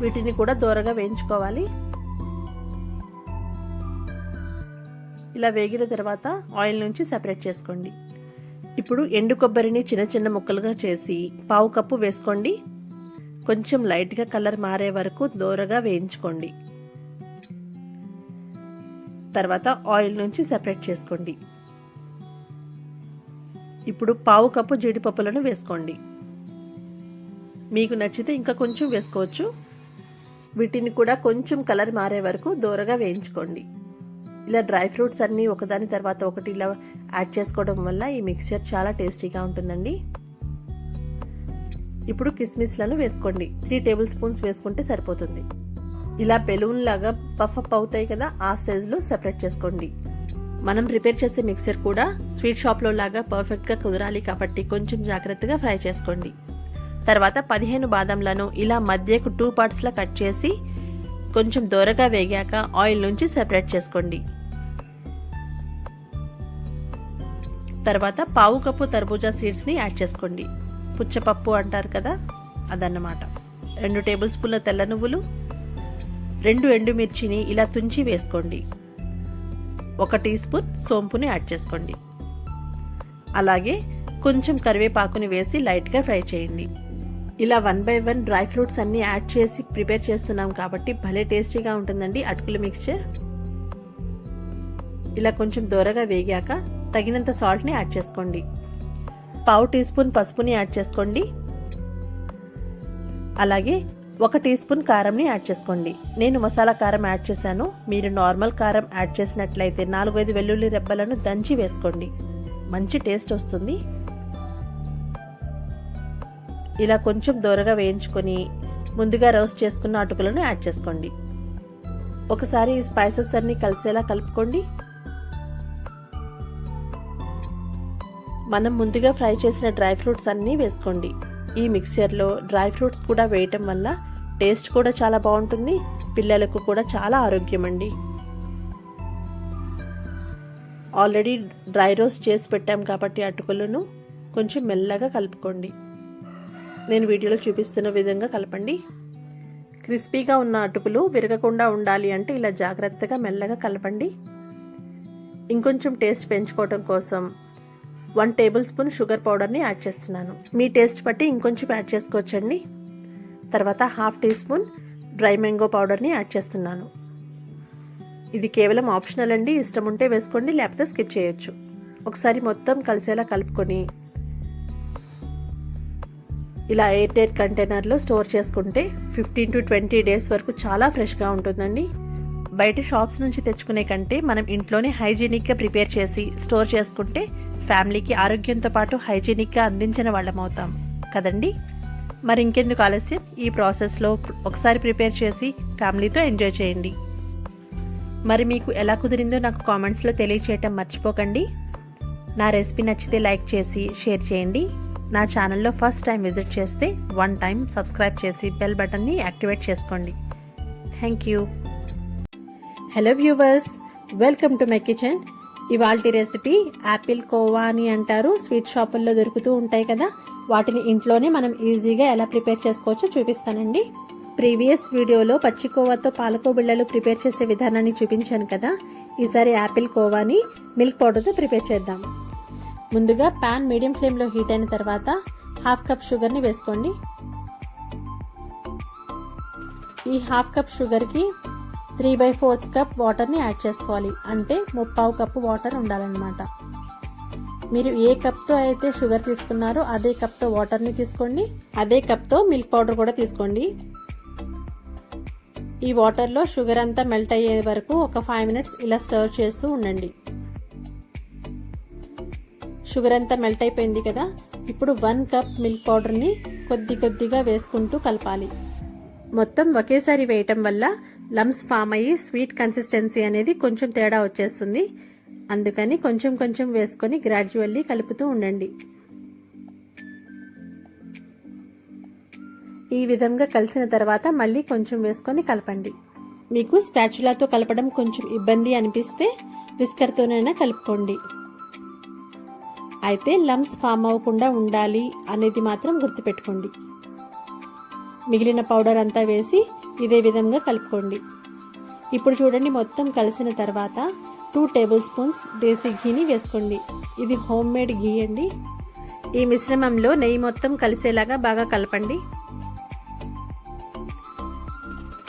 వీటిని కూడా దోరగా వేయించుకోవాలి. ఇలా వేగిన తర్వాత ఆయిల్ నుంచి సెపరేట్ చేసుకోండి. ఇప్పుడు ఎండు కొబ్బరిని చిన్న చిన్న ముక్కలుగా చేసి 1/2 కప్పు వేసుకోండి. కొంచెం లైట్గా కలర్ మారే వరకు దోరగా వేయించుకోండి. తర్వాత ఆయిల్ నుంచి సెపరేట్ చేసుకోండి. ఇప్పుడు 1/2 కప్పు జీడిపప్పులను వేసుకోండి. మీకు నచ్చితే ఇంకా కొంచెం వేసుకోవచ్చు. వీటిని కూడా కొంచెం కలర్ మారే వరకు దోరగా వేయించుకోండి. ఇలా డ్రై ఫ్రూట్స్ అన్నీ ఒకదాని తర్వాత ఒకటి ఇలా యాడ్ చేసుకోవడం వల్ల ఈ మిక్స్చర్ చాలా టేస్టీగా ఉంటుందండి. ఇప్పుడు కిస్మిస్లను వేసుకోండి. 3 టేబుల్ స్పూన్స్ వేసుకుంటే సరిపోతుంది. ఇలా బెలూన్ లాగా పఫ్ అప్ అవుతాయి కదా, ఆ స్టేజ్లో సెపరేట్ చేసుకోండి. మనం ప్రిపేర్ చేసే మిక్సర్ కూడా స్వీట్ షాప్లో లాగా పర్ఫెక్ట్గా కుదరాలి కాబట్టి కొంచెం జాగ్రత్తగా ఫ్రై చేసుకోండి. తర్వాత 15 బాదంలను ఇలా మధ్యకు 2 పార్ట్స్లా కట్ చేసి కొంచెం దోరగా వేగాక ఆయిల్ నుంచి సెపరేట్ చేసుకోండి. తర్వాత 1/2 కప్పు తర్బూజా సీడ్స్ని యాడ్ చేసుకోండి. పుచ్చపప్పు అంటారు కదా, అదన్నమాట. 2 టేబుల్ స్పూన్ల తెల్ల నువ్వులు, 2 ఎండుమిర్చిని ఇలా తుంచి వేసుకోండి. 1 టీ స్పూన్ సోంపుని యాడ్ చేసుకోండి. అలాగే కొంచెం కరివేపాకుని వేసి లైట్గా ఫ్రై చేయండి. ఇలా 1 by 1 డ్రై ఫ్రూట్స్ అన్నీ యాడ్ చేసి ప్రిపేర్ చేస్తున్నాం కాబట్టి భలే టేస్టీగా ఉంటుందండి అటుకుల మిక్స్చర్. ఇలా కొంచెం దోరగా వేగాక తగినంత సాల్ట్ని యాడ్ చేసుకోండి. 1/2 టీ స్పూన్ పసుపుని యాడ్ చేసుకోండి. అలాగే 1 టీ స్పూన్ కారంని యాడ్ చేసుకోండి. నేను మసాలా కారం యాడ్ చేశాను. మీరు నార్మల్ కారం యాడ్ చేసినట్లయితే 4-5 వెల్లుల్లి రెబ్బలను దంచి వేసుకోండి. మంచి టేస్ట్ వస్తుంది. ఇలా కొంచెం దోరగా వేయించుకొని ముందుగా రోస్ట్ చేసుకున్న అటుకులను యాడ్ చేసుకోండి. ఒకసారి ఈ స్పైసెస్ అన్ని కలిసేలా కలుపుకోండి. మనం ముందుగా ఫ్రై చేసిన డ్రై ఫ్రూట్స్ అన్నీ వేసుకోండి. ఈ మిక్స్చర్లో డ్రై ఫ్రూట్స్ కూడా వేయటం వల్ల టేస్ట్ కూడా చాలా బాగుంటుంది. పిల్లలకు కూడా చాలా ఆరోగ్యం అండి. ఆల్రెడీ డ్రై రోస్ట్ చేసి పెట్టాం కాబట్టి అటుకులను కొంచెం మెల్లగా కలుపుకోండి. నేను వీడియోలో చూపిస్తున్న విధంగా కలపండి. క్రిస్పీగా ఉన్న అటుకులు విరగకుండా ఉండాలి అంటే ఇలా జాగ్రత్తగా మెల్లగా కలపండి. ఇంకొంచెం టేస్ట్ పెంచుకోవడం కోసం 1 టేబుల్ స్పూన్ షుగర్ పౌడర్ని యాడ్ చేస్తున్నాను. మీ టేస్ట్ బట్టి ఇంకొంచెం యాడ్ చేసుకోవచ్చండి. తర్వాత 1/2 టీ స్పూన్ డ్రై మ్యాంగో పౌడర్ని యాడ్ చేస్తున్నాను. ఇది కేవలం ఆప్షనల్ అండి, ఇష్టం ఉంటే వేసుకోండి, లేకపోతే స్కిప్ చేయొచ్చు. ఒకసారి మొత్తం కలిసేలా కలుపుకొని ఇలా ఎయిర్ టైట్ కంటైనర్లో స్టోర్ చేసుకుంటే 15 to 20 డేస్ వరకు చాలా ఫ్రెష్గా ఉంటుందండి. బయట షాప్స్ నుంచి తెచ్చుకునే కంటే మనం ఇంట్లోనే హైజీనిక్గా ప్రిపేర్ చేసి స్టోర్ చేసుకుంటే ఫ్యామిలీకి ఆరోగ్యంతో పాటు హైజీనిక్గా అందించిన వాళ్ళం అవుతాం కదండి. మరి ఇంకెందుకు ఆలస్యం, ఈ ప్రాసెస్లో ఒకసారి ప్రిపేర్ చేసి ఫ్యామిలీతో ఎంజాయ్ చేయండి. మరి మీకు ఎలా కుదిరిందో నాకు కామెంట్స్లో తెలియచేయటం మర్చిపోకండి. నా రెసిపీ నచ్చితే లైక్ చేసి షేర్ చేయండి. నా ఛానల్లో ఫస్ట్ టైం విజిట్ చేస్తే 1 టైం సబ్స్క్రైబ్ చేసి బెల్ బటన్ని యాక్టివేట్ చేసుకోండి. Thank you. Hello viewers, welcome to my kitchen. ఇవాల్టి రెసిపీ యాపిల్ కోవా అని అంటారు. స్వీట్ షాపుల్లో దొరుకుతూ ఉంటాయి కదా, వాటిని ఇంట్లోనే మనం ఈజీగా ఎలా ప్రిపేర్ చేసుకోవచ్చో చూపిస్తానండి. ప్రీవియస్ వీడియోలో పచ్చి కోవాతో పాలకో బిళ్ళలు ప్రిపేర్ చేసే విధానాన్ని చూపించాను కదా. ఈసారి యాపిల్ కోవాని మిల్క్ పౌడర్తో ప్రిపేర్ చేద్దాం. ముందుగా ప్యాన్ మీడియం ఫ్లేమ్లో హీట్ అయిన తర్వాత 1/2 కప్ షుగర్ని వేసుకోండి. ఈ 1/2 కప్ షుగర్కి 3/4 కప్ వాటర్ని యాడ్ చేసుకోవాలి. అంటే 3/4 కప్పు వాటర్ ఉండాలన్నమాట. మీరు ఏ కప్తో అయితే షుగర్ తీసుకున్నారో అదే కప్తో వాటర్ని తీసుకోండి. అదే కప్తో మిల్క్ పౌడర్ కూడా తీసుకోండి. ఈ వాటర్లో షుగర్ అంతా మెల్ట్ అయ్యే వరకు ఒక 5 మినిట్స్ ఇలా స్టర్ చేస్తూ ఉండండి. షుగర్ అంతా మెల్ట్ అయిపోయింది కదా. ఇప్పుడు 1 కప్ మిల్క్ పౌడర్ని కొద్దిగా వేసుకుంటూ కలపాలి. మొత్తం ఒకేసారి వేయటం వల్ల లమ్స్ ఫామ్ అయ్యి స్వీట్ కన్సిస్టెన్సీ అనేది కొంచెం తేడా వచ్చేస్తుంది. అందుకని కొంచెం వేసుకొని గ్రాడ్యువల్లీ కలుపుతూ ఉండండి. ఈ విధంగా కలిసిన తర్వాత మళ్ళీ కొంచెం వేసుకొని కలపండి. మీకు స్పాచులాతో కలపడం కొంచెం ఇబ్బంది అనిపిస్తే విస్కర్తోనైనా కలుపుకోండి. అయితే లమ్స్ ఫామ్ అవ్వకుండా ఉండాలి అనేది మాత్రం గుర్తుపెట్టుకోండి. మిగిలిన పౌడర్ అంతా వేసి ఇదే విధంగా కలుపుకోండి. ఇప్పుడు చూడండి, మొత్తం కలిసిన తర్వాత 2 టేబుల్ స్పూన్స్ దేశీ ఘీని వేసుకోండి. ఇది హోమ్ మేడ్ ఘీ అండి. ఈ మిశ్రమంలో నెయ్యి మొత్తం కలిసేలాగా బాగా కలపండి.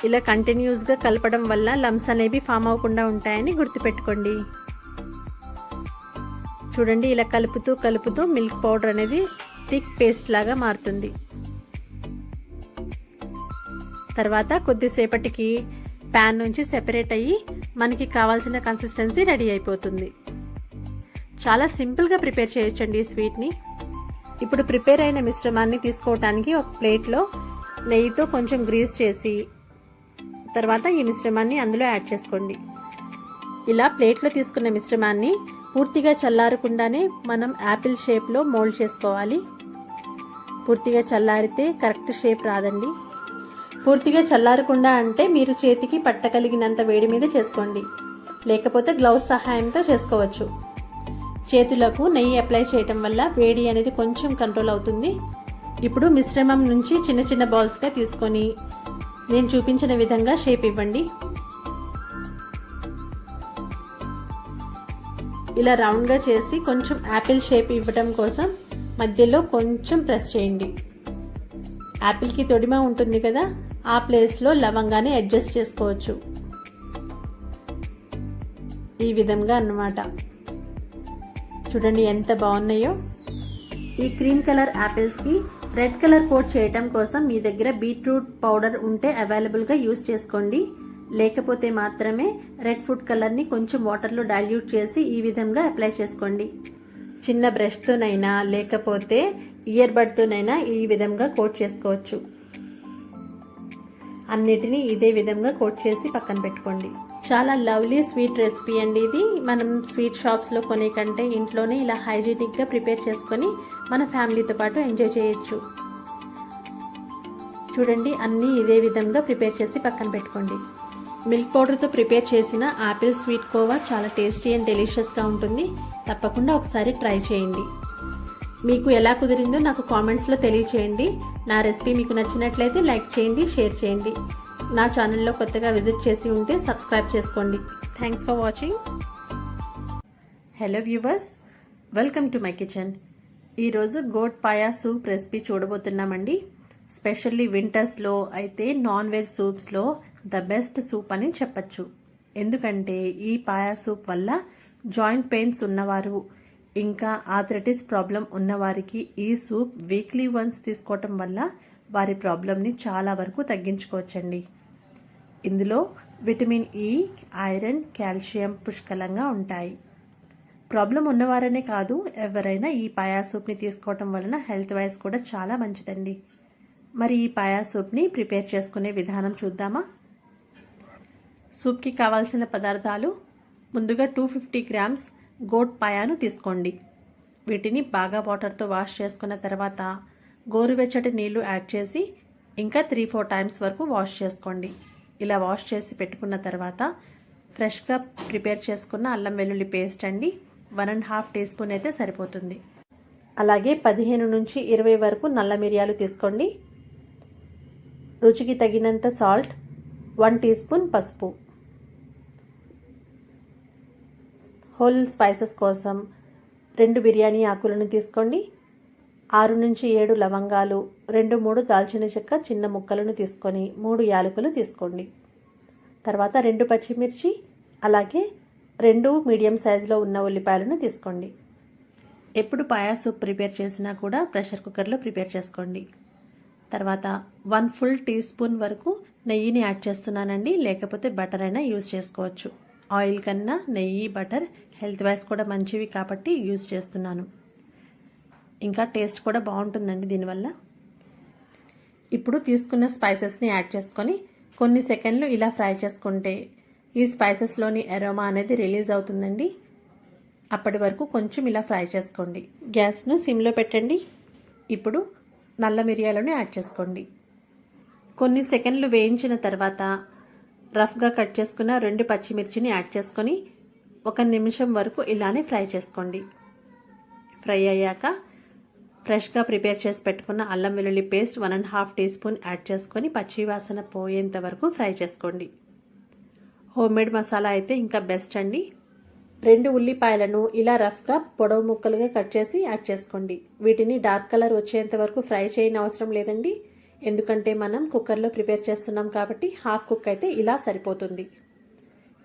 ఇలా కంటిన్యూస్గా కలపడం వల్ల లమ్స్ అనేవి ఫామ్ అవ్వకుండా ఉంటాయని గుర్తుపెట్టుకోండి. చూడండి, ఇలా కలుపుతూ మిల్క్ పౌడర్ అనేది థిక్ పేస్ట్ లాగా మారుతుంది. తర్వాత కొద్దిసేపటికి ప్యాన్ నుంచి సెపరేట్ అయ్యి మనకి కావాల్సిన కన్సిస్టెన్సీ రెడీ అయిపోతుంది. చాలా సింపుల్గా ప్రిపేర్ చేయొచ్చండి ఈ స్వీట్ని. ఇప్పుడు ప్రిపేర్ అయిన మిశ్రమాన్ని తీసుకోవటానికి ఒక ప్లేట్లో నెయ్యితో కొంచెం గ్రీస్ చేసి తర్వాత ఈ మిశ్రమాన్ని అందులో యాడ్ చేసుకోండి. ఇలా ప్లేట్లో తీసుకున్న మిశ్రమాన్ని పూర్తిగా చల్లారకుండానే మనం యాపిల్ షేప్లో మోల్డ్ చేసుకోవాలి. పూర్తిగా చల్లారితే కరెక్ట్ షేప్ రాదండి. పూర్తిగా చల్లారకుండా అంటే మీరు చేతికి పట్టగలిగినంత వేడి మీద చేసుకోండి, లేకపోతే గ్లౌస్ సహాయంతో చేసుకోవచ్చు. చేతులకు నెయ్యి అప్లై చేయటం వల్ల వేడి అనేది కొంచెం కంట్రోల్ అవుతుంది. ఇప్పుడు మిశ్రమం నుంచి చిన్న బాల్స్గా తీసుకొని నేను చూపించిన విధంగా షేప్ ఇవ్వండి. ఇలా రౌండ్గా చేసి కొంచెం యాపిల్ షేప్ ఇవ్వడం కోసం మధ్యలో కొంచెం ప్రెస్ చేయండి. యాపిల్కి తొడిమ ఉంటుంది కదా, ఆ ప్లేస్లో లవంగాన్ని అడ్జస్ట్ చేసుకోవచ్చు. ఈ విధంగా అన్నమాట. చూడండి ఎంత బాగున్నాయో. ఈ క్రీమ్ కలర్ యాపిల్స్కి రెడ్ కలర్ కోట్ చేయటం కోసం మీ దగ్గర బీట్రూట్ పౌడర్ ఉంటే అవైలబుల్గా యూస్ చేసుకోండి. లేకపోతే మాత్రమే రెడ్ ఫుడ్ కలర్ని కొంచెం వాటర్లో డైల్యూట్ చేసి ఈ విధంగా అప్లై చేసుకోండి. చిన్న బ్రష్తోనైనా లేకపోతే ఇయర్ బడ్తోనైనా ఈ విధంగా కోట్ చేసుకోవచ్చు. అన్నిటినీ ఇదే విధంగా కోట్ చేసి పక్కన పెట్టుకోండి. చాలా లవ్లీ స్వీట్ రెసిపీ అండి ఇది. మనం స్వీట్ షాప్స్లో కొనే కంటే ఇంట్లోనే ఇలా హైజీనిక్గా ప్రిపేర్ చేసుకొని మన ఫ్యామిలీతో పాటు ఎంజాయ్ చేయొచ్చు. చూడండి, అన్నీ ఇదే విధంగా ప్రిపేర్ చేసి పక్కన పెట్టుకోండి. మిల్క్ పౌడర్తో ప్రిపేర్ చేసిన యాపిల్ స్వీట్ కోవా చాలా టేస్టీ అండ్ డెలిషియస్గా ఉంటుంది. తప్పకుండా ఒకసారి ట్రై చేయండి. మీకు ఎలా కుదిరిందో నాకు కామెంట్స్లో తెలియచేయండి. నా రెసిపీ మీకు నచ్చినట్లయితే లైక్ చేయండి, షేర్ చేయండి. నా ఛానల్లో కొత్తగా విజిట్ చేసి ఉంటే సబ్స్క్రైబ్ చేసుకోండి. Thanks for watching. Hello viewers, welcome to my kitchen. ఈరోజు గోట్ పాయా సూప్ రెసిపీ చూడబోతున్నామండి. స్పెషల్లీ వింటర్స్లో అయితే నాన్ వెజ్ సూప్స్లో ద బెస్ట్ సూప్ అని చెప్పచ్చు. ఎందుకంటే ఈ పాయా సూప్ వల్ల జాయింట్ పెయిన్స్ ఉన్నవారు ఇంకా ఆర్థరైటిస్ ప్రాబ్లం ఉన్నవారికి ఈ సూప్ వీక్లీ వన్స్ తీసుకోవటం వల్ల వారి ప్రాబ్లమ్ని చాలా వరకు తగ్గించుకోవచ్చండి. ఇందులో విటమిన్ ఈ, ఐరన్, కాల్షియం పుష్కలంగా ఉంటాయి. ప్రాబ్లం ఉన్నవారనే కాదు, ఎవరైనా ఈ పాయా సూప్ని తీసుకోవటం వలన హెల్త్ వైజ్ కూడా చాలా మంచిదండి. మరి ఈ పాయా సూప్ని ప్రిపేర్ చేసుకునే విధానం చూద్దామా? సూప్కి కావాల్సిన పదార్థాలు: ముందుగా 250 గ్రామ్స్ గోట్ పాయాను తీసుకోండి. వీటిని బాగా వాటర్తో వాష్ చేసుకున్న తర్వాత గోరువెచ్చటి నీళ్లు యాడ్ చేసి ఇంకా 3-4 టైమ్స్ వరకు వాష్ చేసుకోండి. ఇలా వాష్ చేసి పెట్టుకున్న తర్వాత ఫ్రెష్గా ప్రిపేర్ చేసుకున్న అల్లం వెల్లుల్లి పేస్ట్ అండి, 1.5 టీ స్పూన్ అయితే సరిపోతుంది. అలాగే 15 నుంచి 20 వరకు నల్ల మిరియాలు తీసుకోండి. రుచికి తగినంత సాల్ట్, 1 టీ స్పూన్ పసుపు. హోల్ స్పైసెస్ కోసం 2 బిర్యానీ ఆకులను తీసుకోండి. 6 నుంచి 7 లవంగాలు, 2-3 దాల్చిన చెక్క చిన్న ముక్కలను తీసుకొని 3 యాలకులు తీసుకోండి. తర్వాత 2 పచ్చిమిర్చి, అలాగే 2 మీడియం సైజులో ఉన్న ఉల్లిపాయలను తీసుకోండి. ఎప్పుడు పాయా సూప్ ప్రిపేర్ చేసినా కూడా ప్రెషర్ కుక్కర్లో ప్రిపేర్ చేసుకోండి. తర్వాత 1 ఫుల్ టీ స్పూన్ వరకు నెయ్యిని యాడ్ చేస్తున్నానండి, లేకపోతే బటర్ అయినా యూజ్ చేసుకోవచ్చు. ఆయిల్ కన్నా నెయ్యి, బటర్ హెల్త్ వైజ్ కూడా మంచివి కాబట్టి యూజ్ చేస్తున్నాను. ఇంకా టేస్ట్ కూడా బాగుంటుందండి దీనివల్ల. ఇప్పుడు తీసుకున్న స్పైసెస్ని యాడ్ చేసుకొని కొన్ని సెకండ్లు ఇలా ఫ్రై చేసుకుంటే ఈ స్పైసెస్లోని అరోమా అనేది రిలీజ్ అవుతుందండి. అప్పటి వరకు కొంచెం ఇలా ఫ్రై చేసుకోండి. గ్యాస్ను సిమ్లో పెట్టండి. ఇప్పుడు నల్ల మిరియాలను యాడ్ చేసుకోండి. కొన్ని సెకండ్లు వేయించిన తర్వాత రఫ్గా కట్ చేసుకున్న 2 పచ్చిమిర్చిని యాడ్ చేసుకొని 1 నిమిషం వరకు ఇలానే ఫ్రై చేసుకోండి. ఫ్రై అయ్యాక ఫ్రెష్గా ప్రిపేర్ చేసి పెట్టుకున్న అల్లం వెల్లుల్లి పేస్ట్ 1.5 టీ స్పూన్ యాడ్ చేసుకొని పచ్చివాసన పోయేంత వరకు ఫ్రై చేసుకోండి. హోమ్మేడ్ మసాలా అయితే ఇంకా బెస్ట్ అండి. 2 ఉల్లిపాయలను ఇలా రఫ్గా పొడవు ముక్కలుగా కట్ చేసి యాడ్ చేసుకోండి. వీటిని డార్క్ కలర్ వచ్చేంత వరకు ఫ్రై చేయని అవసరం లేదండి, ఎందుకంటే మనం కుక్కర్లో ప్రిపేర్ చేస్తున్నాం కాబట్టి హాఫ్ కుక్ అయితే ఇలా సరిపోతుంది.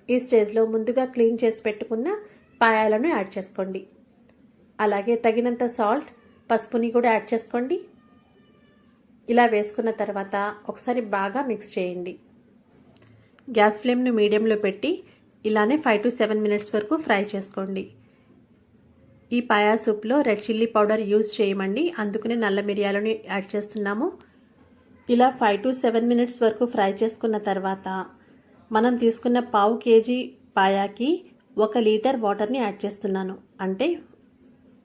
ఈ స్టేజ్లో ముందుగా క్లీన్ చేసి పెట్టుకున్న పాయాలను యాడ్ చేసుకోండి. అలాగే తగినంత సాల్ట్, పసుపుని కూడా యాడ్ చేసుకోండి. ఇలా వేసుకున్న తర్వాత ఒకసారి బాగా మిక్స్ చేయండి. గ్యాస్ ఫ్లేమ్ను మీడియంలో పెట్టి ఇలానే 5 to 7 మినిట్స్ వరకు ఫ్రై చేసుకోండి. ఈ పాయా సూప్లో రెడ్ చిల్లీ పౌడర్ యూజ్ చేయమండి, అందుకనే నల్ల మిరియాలను యాడ్ చేస్తున్నాము. ఇలా 5 to 7 మినిట్స్ వరకు ఫ్రై చేసుకున్న తర్వాత మనం తీసుకున్న 1/2 kg పాయాకి 1 లీటర్ వాటర్ని యాడ్ చేస్తున్నాను. అంటే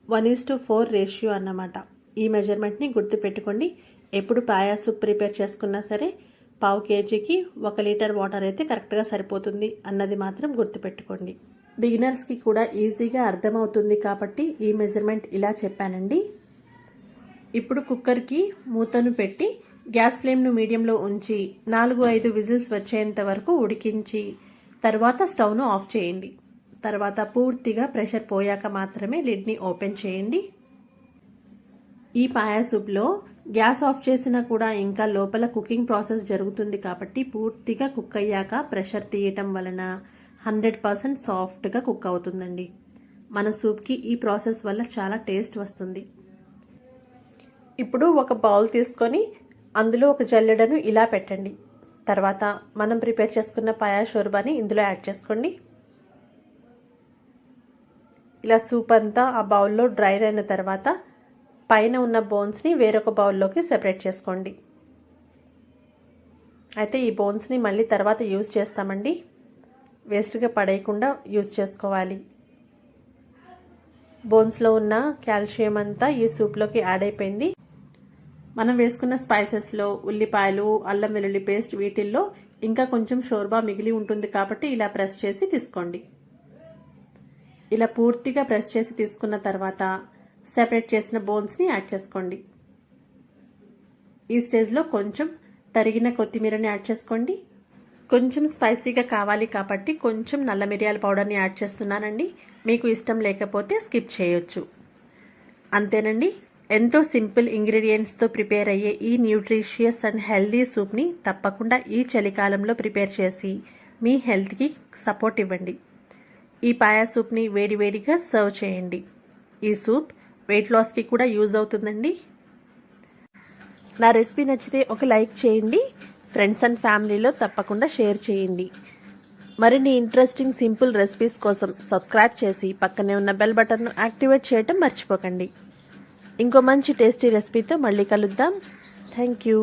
1:4 రేషియో అన్నమాట. ఈ మెజర్మెంట్ని గుర్తుపెట్టుకోండి. ఎప్పుడు పాయా సూప్ ప్రిపేర్ చేసుకున్నా సరే 1/2 kgకి 1 లీటర్ వాటర్ అయితే కరెక్ట్గా సరిపోతుంది అన్నది మాత్రం గుర్తుపెట్టుకోండి. బిగినర్స్కి కూడా ఈజీగా అర్థమవుతుంది కాబట్టి ఈ మెజర్మెంట్ ఇలా చెప్పానండి. ఇప్పుడు కుక్కర్కి మూతను పెట్టి గ్యాస్ ఫ్లేమ్ను మీడియంలో ఉంచి 4-5 విజిల్స్ వచ్చేంత వరకు ఉడికించి తర్వాత స్టవ్ను ఆఫ్ చేయండి. తర్వాత పూర్తిగా ప్రెషర్ పోయాక మాత్రమే లిడ్ని ఓపెన్ చేయండి. ఈ పాయా సూప్లో గ్యాస్ ఆఫ్ చేసినా కూడా ఇంకా లోపల కుకింగ్ ప్రాసెస్ జరుగుతుంది కాబట్టి పూర్తిగా కుక్ అయ్యాక ప్రెషర్ తీయటం వలన 100% సాఫ్ట్గా కుక్ అవుతుందండి. మన సూప్కి ఈ ప్రాసెస్ వల్ల చాలా టేస్ట్ వస్తుంది. ఇప్పుడు ఒక బౌల్ తీసుకొని అందులో ఒక జల్లెడను ఇలా పెట్టండి. తర్వాత మనం ప్రిపేర్ చేసుకున్న పాయా షోర్బాని ఇందులో యాడ్ చేసుకోండి. ఇలా సూప్ అంతా ఆ బౌల్లో డ్రై అయిన తర్వాత పైన ఉన్న బోన్స్ని వేరొక బౌల్లోకి సెపరేట్ చేసుకోండి. అయితే ఈ బోన్స్ని మళ్ళీ తర్వాత యూజ్ చేస్తామండి, వేస్ట్గా పడేయకుండా యూజ్ చేసుకోవాలి. బోన్స్లో ఉన్న కాల్షియం అంతా ఈ సూప్లోకి యాడ్ అయిపోయింది. మనం వేసుకున్న స్పైసెస్లో ఉల్లిపాయలు, అల్లం వెల్లుల్లి పేస్ట్ వీటిల్లో ఇంకా కొంచెం షోర్బా మిగిలి ఉంటుంది కాబట్టి ఇలా ప్రెస్ చేసి తీసుకోండి. ఇలా పూర్తిగా ప్రెస్ చేసి తీసుకున్న తర్వాత సెపరేట్ చేసిన బోన్స్ని యాడ్ చేసుకోండి. ఈ స్టేజ్లో కొంచెం తరిగిన కొత్తిమీరని యాడ్ చేసుకోండి. కొంచెం స్పైసీగా కావాలి కాబట్టి కొంచెం నల్ల మిరియాల పౌడర్ని యాడ్ చేస్తున్నానండి. మీకు ఇష్టం లేకపోతే స్కిప్ చేయొచ్చు. అంతేనండి, ఎంతో సింపుల్ ఇంగ్రీడియంట్స్తో ప్రిపేర్ అయ్యే ఈ న్యూట్రిషియస్ అండ్ హెల్దీ సూప్ని తప్పకుండా ఈ చలికాలంలో ప్రిపేర్ చేసి మీ హెల్త్కి సపోర్ట్ ఇవ్వండి. ఈ పాయా సూప్ని వేడివేడిగా సర్వ్ చేయండి. ఈ సూప్ వెయిట్ లాస్కి కూడా యూజ్ అవుతుందండి. నా రెసిపీ నచ్చితే ఒక లైక్ చేయండి. ఫ్రెండ్స్ అండ్ ఫ్యామిలీలో తప్పకుండా షేర్ చేయండి. మరిన్ని ఇంట్రెస్టింగ్ సింపుల్ రెసిపీస్ కోసం సబ్స్క్రైబ్ చేసి పక్కనే ఉన్న బెల్ బటన్ను యాక్టివేట్ చేయటం మర్చిపోకండి. ఇంకో మంచి టేస్టీ రెసిపీతో మళ్ళీ కలుద్దాం. Thank you.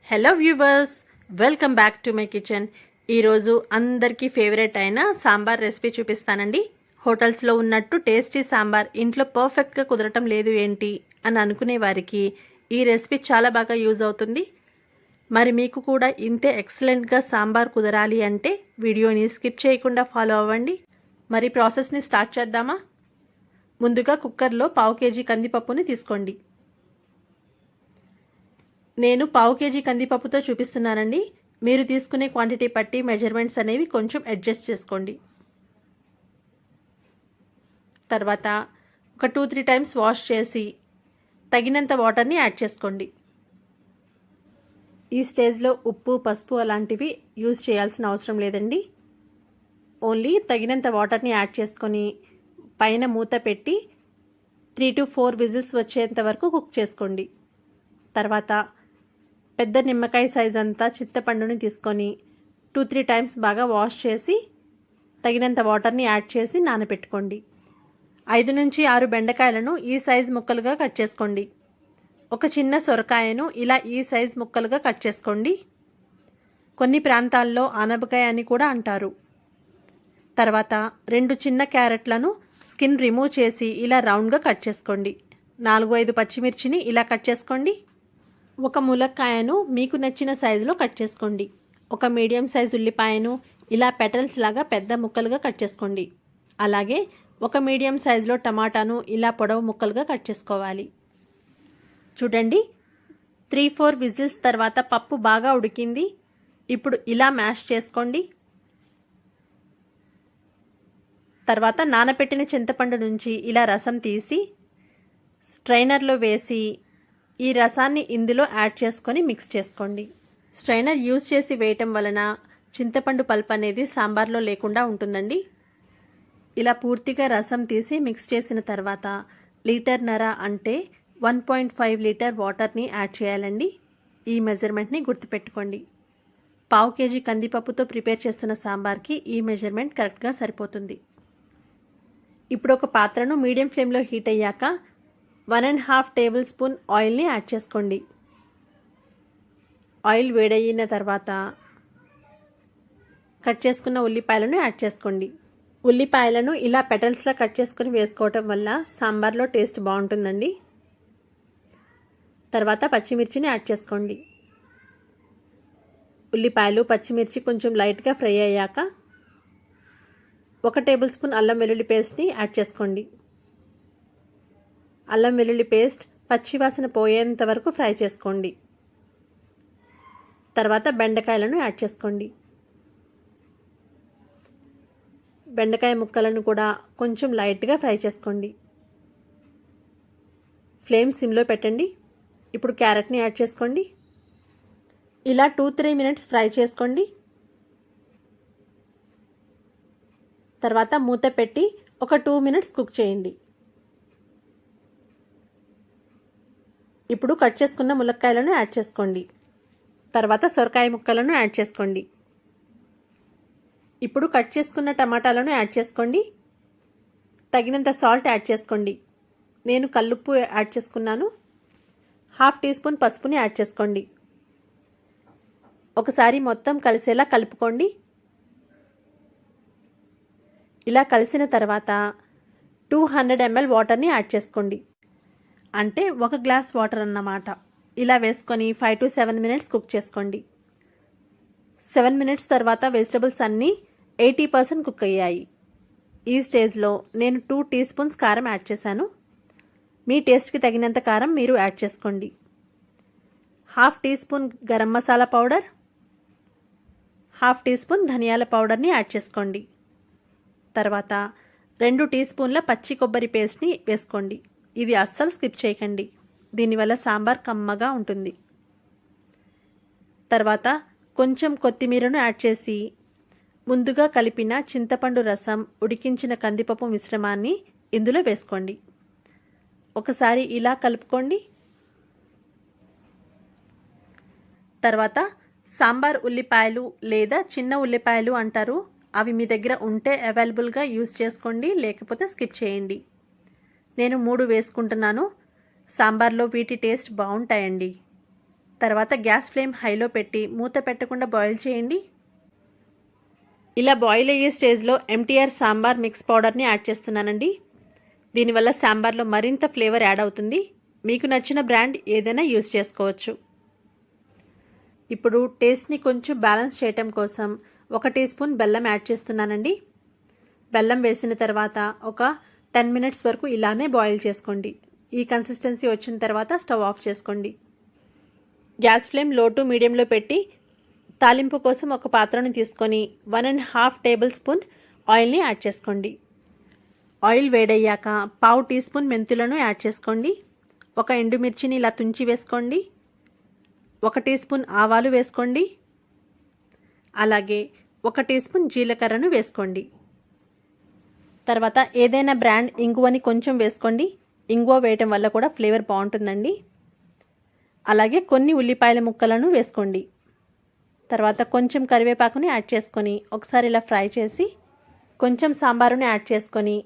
Hello viewers, welcome back to my kitchen. ఈరోజు అందరికీ ఫేవరెట్ అయిన సాంబార్ రెసిపీ చూపిస్తానండి. హోటల్స్లో ఉన్నట్టు టేస్టీ సాంబార్ ఇంట్లో పర్ఫెక్ట్గా కుదరటం లేదు ఏంటి అని అనుకునే వారికి ఈ రెసిపీ చాలా బాగా యూజ్ అవుతుంది. మరి మీకు కూడా ఇంతే ఎక్సలెంట్గా సాంబార్ కుదరాలి అంటే వీడియోని స్కిప్ చేయకుండా ఫాలో అవ్వండి. మరి ప్రాసెస్ని స్టార్ట్ చేద్దామా? ముందుగా కుక్కర్లో 1/2 kg కందిపప్పుని తీసుకోండి. నేను 1/2 kg కందిపప్పుతో చూపిస్తున్నానండి. మీరు తీసుకునే క్వాంటిటీ బట్టి మెజర్మెంట్స్ అనేవి కొంచెం అడ్జస్ట్ చేసుకోండి. తర్వాత ఒక 2-3 టైమ్స్ వాష్ చేసి తగినంత వాటర్ని యాడ్ చేసుకోండి. ఈ స్టేజ్లో ఉప్పు, పసుపు అలాంటివి యూజ్ చేయాల్సిన అవసరం లేదండి. ఓన్లీ తగినంత వాటర్ని యాడ్ చేసుకొని పైన మూత పెట్టి 3 to 4 విజిల్స్ వచ్చేంత వరకు కుక్ చేసుకోండి. తర్వాత పెద్ద నిమ్మకాయ సైజ్ అంతా చింతపండుని తీసుకొని 2-3 టైమ్స్ బాగా వాష్ చేసి తగినంత వాటర్ని యాడ్ చేసి నానబెట్టుకోండి. 5 నుంచి 6 బెండకాయలను ఈ సైజ్ ముక్కలుగా కట్ చేసుకోండి. ఒక చిన్న సొరకాయను ఇలా ఈ సైజ్ ముక్కలుగా కట్ చేసుకోండి. కొన్ని ప్రాంతాల్లో ఆనపకాయ అని కూడా అంటారు. తర్వాత 2 చిన్న క్యారెట్లను స్కిన్ రిమూవ్ చేసి ఇలా రౌండ్గా కట్ చేసుకోండి. 4-5 పచ్చిమిర్చిని ఇలా కట్ చేసుకోండి. ఒక ములక్కాయను మీకు నచ్చిన సైజులో కట్ చేసుకోండి. ఒక మీడియం సైజ్ ఉల్లిపాయను ఇలా పెటల్స్ లాగా పెద్ద ముక్కలుగా కట్ చేసుకోండి. అలాగే ఒక మీడియం సైజులో టమాటాను ఇలా పొడవు ముక్కలుగా కట్ చేసుకోవాలి. చూడండి, 3-4 విజిల్స్ తర్వాత పప్పు బాగా ఉడికింది. ఇప్పుడు ఇలా మ్యాష్ చేసుకోండి. తర్వాత నానబెట్టిన చింతపండు నుంచి ఇలా రసం తీసి స్ట్రైనర్లో వేసి ఈ రసాన్ని ఇందులో యాడ్ చేసుకొని మిక్స్ చేసుకోండి. స్ట్రైనర్ యూజ్ చేసి వేయటం వలన చింతపండు పల్ప్ అనేది సాంబార్లో లేకుండా ఉంటుందండి. ఇలా పూర్తిగా రసం తీసి మిక్స్ చేసిన తర్వాత 1.5 లీటర్ అంటే 1.5 లీటర్ వాటర్ని యాడ్ చేయాలండి. ఈ మెజర్మెంట్ని గుర్తుపెట్టుకోండి. 1/2 kg కందిపప్పుతో ప్రిపేర్ చేస్తున్న సాంబార్కి ఈ మెజర్మెంట్ కరెక్ట్గా సరిపోతుంది. ఇప్పుడు ఒక పాత్రను మీడియం ఫ్లేమ్లో హీట్ అయ్యాక 1.5 టేబుల్ స్పూన్ ఆయిల్ని యాడ్ చేసుకోండి. ఆయిల్ వేడయిన తర్వాత కట్ చేసుకున్న ఉల్లిపాయలను యాడ్ చేసుకోండి. ఉల్లిపాయలను ఇలా పెటల్స్లా కట్ చేసుకొని వేసుకోవటం వల్ల సాంబార్లో టేస్ట్ బాగుంటుందండి. తర్వాత పచ్చిమిర్చిని యాడ్ చేసుకోండి. ఉల్లిపాయలు, పచ్చిమిర్చి కొంచెం లైట్గా ఫ్రై అయ్యాక 1 టేబుల్ స్పూన్ అల్లం వెల్లుల్లి పేస్ట్ని యాడ్ చేసుకోండి. అల్లం వెల్లుల్లి పేస్ట్ పచ్చివాసన పోయేంత వరకు ఫ్రై చేసుకోండి. తర్వాత బెండకాయలను యాడ్ చేసుకోండి. బెండకాయ ముక్కలను కూడా కొంచెం లైట్గా ఫ్రై చేసుకోండి. ఫ్లేమ్ సిమ్లో పెట్టండి. ఇప్పుడు క్యారెట్ని యాడ్ చేసుకోండి. ఇలా 2-3 మినిట్స్ ఫ్రై చేసుకోండి. తర్వాత మూత పెట్టి ఒక 2 మినిట్స్ కుక్ చేయండి. ఇప్పుడు కట్ చేసుకున్న ములక్కాయలను యాడ్ చేసుకోండి. తర్వాత సొరకాయ ముక్కలను యాడ్ చేసుకోండి. ఇప్పుడు కట్ చేసుకున్న టమాటాలను యాడ్ చేసుకోండి. తగినంత సాల్ట్ యాడ్ చేసుకోండి. నేను కల్లుప్పు యాడ్ చేసుకున్నాను. 1/2 టీ స్పూన్ పసుపుని యాడ్ చేసుకోండి. ఒకసారి మొత్తం కలిసేలా కలుపుకోండి. ఇలా కలిసిన తర్వాత 200 ml వాటర్ని యాడ్ చేసుకోండి. అంటే 1 గ్లాస్ వాటర్ అన్నమాట. ఇలా వేసుకొని 5 to 7 మినిట్స్ కుక్ చేసుకోండి. 7 మినిట్స్ తర్వాత వెజిటబుల్స్ అన్నీ 80% కుక్ అయ్యాయి. ఈ స్టేజ్లో నేను 2 టీ స్పూన్స్ కారం యాడ్ చేశాను. మీ టేస్ట్కి తగినంత కారం మీరు యాడ్ చేసుకోండి. 1/2 teaspoon garam masala powder, 1/2 teaspoon ధనియాల పౌడర్ని యాడ్ చేసుకోండి. తర్వాత 2 టీ స్పూన్ల పచ్చి కొబ్బరి పేస్ట్ని వేసుకోండి. ఇది అస్సలు స్కిప్ చేయకండి. దీనివల్ల సాంబార్ కమ్మగా ఉంటుంది. తర్వాత కొంచెం కొత్తిమీరను యాడ్ చేసి ముందుగా కలిపిన చింతపండు రసం, ఉడికించిన కందిపప్పు మిశ్రమాన్ని ఇందులో వేసుకోండి. ఒకసారి ఇలా కలుపుకోండి. తర్వాత సాంబార్ ఉల్లిపాయలు లేదా చిన్న ఉల్లిపాయలు అంటారు, అవి మీ దగ్గర ఉంటే అవైలబుల్గా యూస్ చేసుకోండి, లేకపోతే స్కిప్ చేయండి. నేను 3 వేసుకుంటున్నాను. సాంబార్లో వీటి టేస్ట్ బాగుంటాయండి. తర్వాత గ్యాస్ ఫ్లేమ్ హైలో పెట్టి మూత పెట్టకుండా బాయిల్ చేయండి. ఇలా బాయిల్ అయ్యే స్టేజ్లో ఎంటీఆర్ సాంబార్ మిక్స్ పౌడర్ని యాడ్ చేస్తున్నానండి. దీనివల్ల సాంబార్లో మరింత ఫ్లేవర్ యాడ్ అవుతుంది. మీకు నచ్చిన బ్రాండ్ ఏదైనా యూస్ చేసుకోవచ్చు. ఇప్పుడు టేస్ట్ని కొంచెం బ్యాలెన్స్ చేయటం కోసం 1 టీ స్పూన్ బెల్లం యాడ్ చేస్తున్నానండి. బెల్లం వేసిన తర్వాత ఒక 10 మినిట్స్ వరకు ఇలానే బాయిల్ చేసుకోండి. ఈ కన్సిస్టెన్సీ వచ్చిన తర్వాత స్టవ్ ఆఫ్ చేసుకోండి. గ్యాస్ ఫ్లేమ్ లో టు మీడియంలో పెట్టి తాలింపు కోసం ఒక పాత్రను తీసుకొని 1.5 టేబుల్ స్పూన్ ఆయిల్ని యాడ్ చేసుకోండి. ఆయిల్ వేడయ్యాక 1/2 టీ స్పూన్ మెంతులను యాడ్ చేసుకోండి. ఒక ఎండుమిర్చిని ఇలా తుంచి వేసుకోండి. 1 టీ స్పూన్ ఆవాలు వేసుకోండి. అలాగే 1 టీ స్పూన్ జీలకర్రను వేసుకోండి. తర్వాత ఏదైనా బ్రాండ్ ఇంగువని కొంచెం వేసుకోండి. ఇంగువ వేయటం వల్ల కూడా ఫ్లేవర్ బాగుంటుందండి. అలాగే కొన్ని ఉల్లిపాయల ముక్కలను వేసుకోండి. తర్వాత కొంచెం కరివేపాకుని యాడ్ చేసుకొని ఒకసారి ఇలా ఫ్రై చేసి కొంచెం సాంబారుని యాడ్ చేసుకొని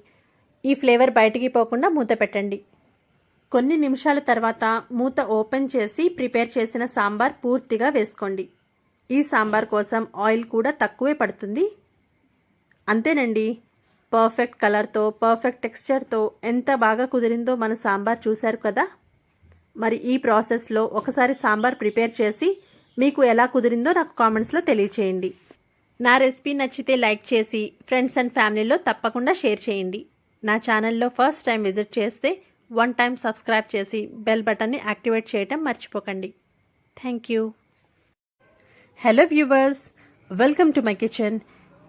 ఈ ఫ్లేవర్ బయటికి పోకుండా మూత పెట్టండి. కొన్ని నిమిషాల తర్వాత మూత ఓపెన్ చేసి ప్రిపేర్ చేసిన సాంబార్ పూర్తిగా వేసుకోండి. ఈ సాంబార్ కోసం ఆయిల్ కూడా తక్కువే పడుతుంది. అంతేనండి, పర్ఫెక్ట్ కలర్తో పర్ఫెక్ట్ టెక్స్చర్తో ఎంత బాగా కుదిరిందో మన సాంబార్ చూశారు కదా. మరి ఈ ప్రాసెస్లో ఒకసారి సాంబార్ ప్రిపేర్ చేసి మీకు ఎలా కుదిరిందో నాకు కామెంట్స్లో తెలియచేయండి. నా రెసిపీ నచ్చితే లైక్ చేసి ఫ్రెండ్స్ అండ్ ఫ్యామిలీలో తప్పకుండా షేర్ చేయండి. నా ఛానల్లో ఫస్ట్ టైం విజిట్ చేస్తే 1 టైం సబ్స్క్రైబ్ చేసి బెల్ బటన్ని యాక్టివేట్ చేయటం మర్చిపోకండి. Thank you. Hello viewers, welcome to my kitchen.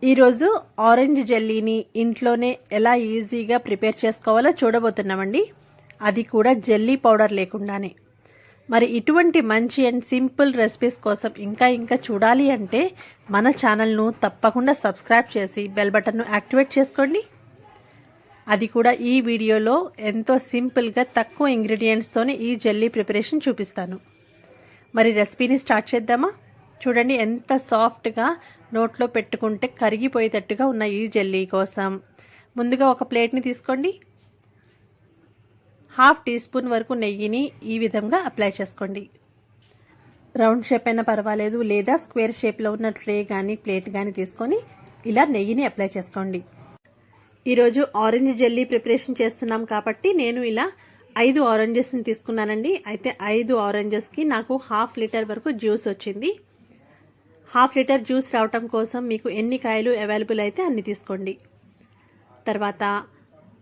ఈరోజు ఆరెంజ్ జెల్లీని ఇంట్లోనే ఎలా ఈజీగా ప్రిపేర్ చేసుకోవాలో చూడబోతున్నామండి. అది కూడా జెల్లీ పౌడర్ లేకుండానే. మరి ఇటువంటి మంచి అండ్ సింపుల్ రెసిపీస్ కోసం ఇంకా చూడాలి అంటే మన ఛానల్ను తప్పకుండా సబ్స్క్రైబ్ చేసి బెల్ బటన్ను యాక్టివేట్ చేసుకోండి. అది కూడా ఈ వీడియోలో ఎంతో సింపుల్గా తక్కువ ఇంగ్రీడియంట్స్తోనే ఈ జెల్లీ ప్రిపరేషన్ చూపిస్తాను. మరి రెసిపీని స్టార్ట్ చేద్దామా? చూడండి ఎంత సాఫ్ట్గా నోట్లో పెట్టుకుంటే కరిగిపోయేటట్టుగా ఉన్న ఈ జెల్లీ కోసం ముందుగా ఒక ప్లేట్ని తీసుకోండి. 1/2 టీ స్పూన్ వరకు నెయ్యిని ఈ విధంగా అప్లై చేసుకోండి. రౌండ్ షేప్ అయినా పర్వాలేదు, లేదా స్క్వేర్ షేప్లో ఉన్న ట్రే కానీ ప్లేట్ కానీ తీసుకొని ఇలా నెయ్యిని అప్లై చేసుకోండి. ఈరోజు ఆరెంజ్ జెల్లీ ప్రిపరేషన్ చేస్తున్నాం కాబట్టి నేను ఇలా 5 ఆరెంజెస్ని తీసుకున్నానండి. అయితే 5 ఆరెంజెస్కి నాకు 1/2 లీటర్ వరకు జ్యూస్ వచ్చింది. 1/2 లీటర్ జ్యూస్ రావటం కోసం మీకు ఎన్ని కాయలు అవైలబుల్ అయితే అన్ని తీసుకోండి. తర్వాత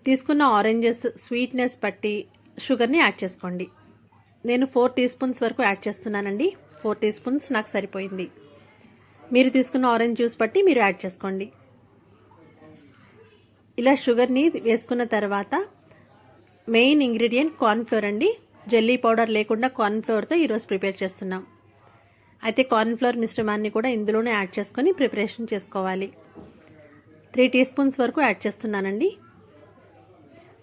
తీసుకున్న ఆరెంజెస్ స్వీట్నెస్ బట్టి షుగర్ని యాడ్ చేసుకోండి. నేను 4 టీ స్పూన్స్ వరకు యాడ్ చేస్తున్నానండి. 4 టీ స్పూన్స్ నాకు సరిపోయింది. మీరు తీసుకున్న ఆరెంజ్ జ్యూస్ బట్టి మీరు యాడ్ చేసుకోండి. ఇలా షుగర్ని వేసుకున్న తర్వాత మెయిన్ ఇంగ్రీడియంట్ కార్న్ఫ్లోర్ అండి. జెల్లీ పౌడర్ లేకుండా కార్న్ఫ్లోర్తో ఈరోజు ప్రిపేర్ చేస్తున్నాం. అయితే కార్న్ఫ్లోర్ మిశ్రమాన్ని కూడా ఇందులోనే యాడ్ చేసుకొని ప్రిపరేషన్ చేసుకోవాలి. 3 టీ స్పూన్స్ వరకు యాడ్ చేస్తున్నానండి.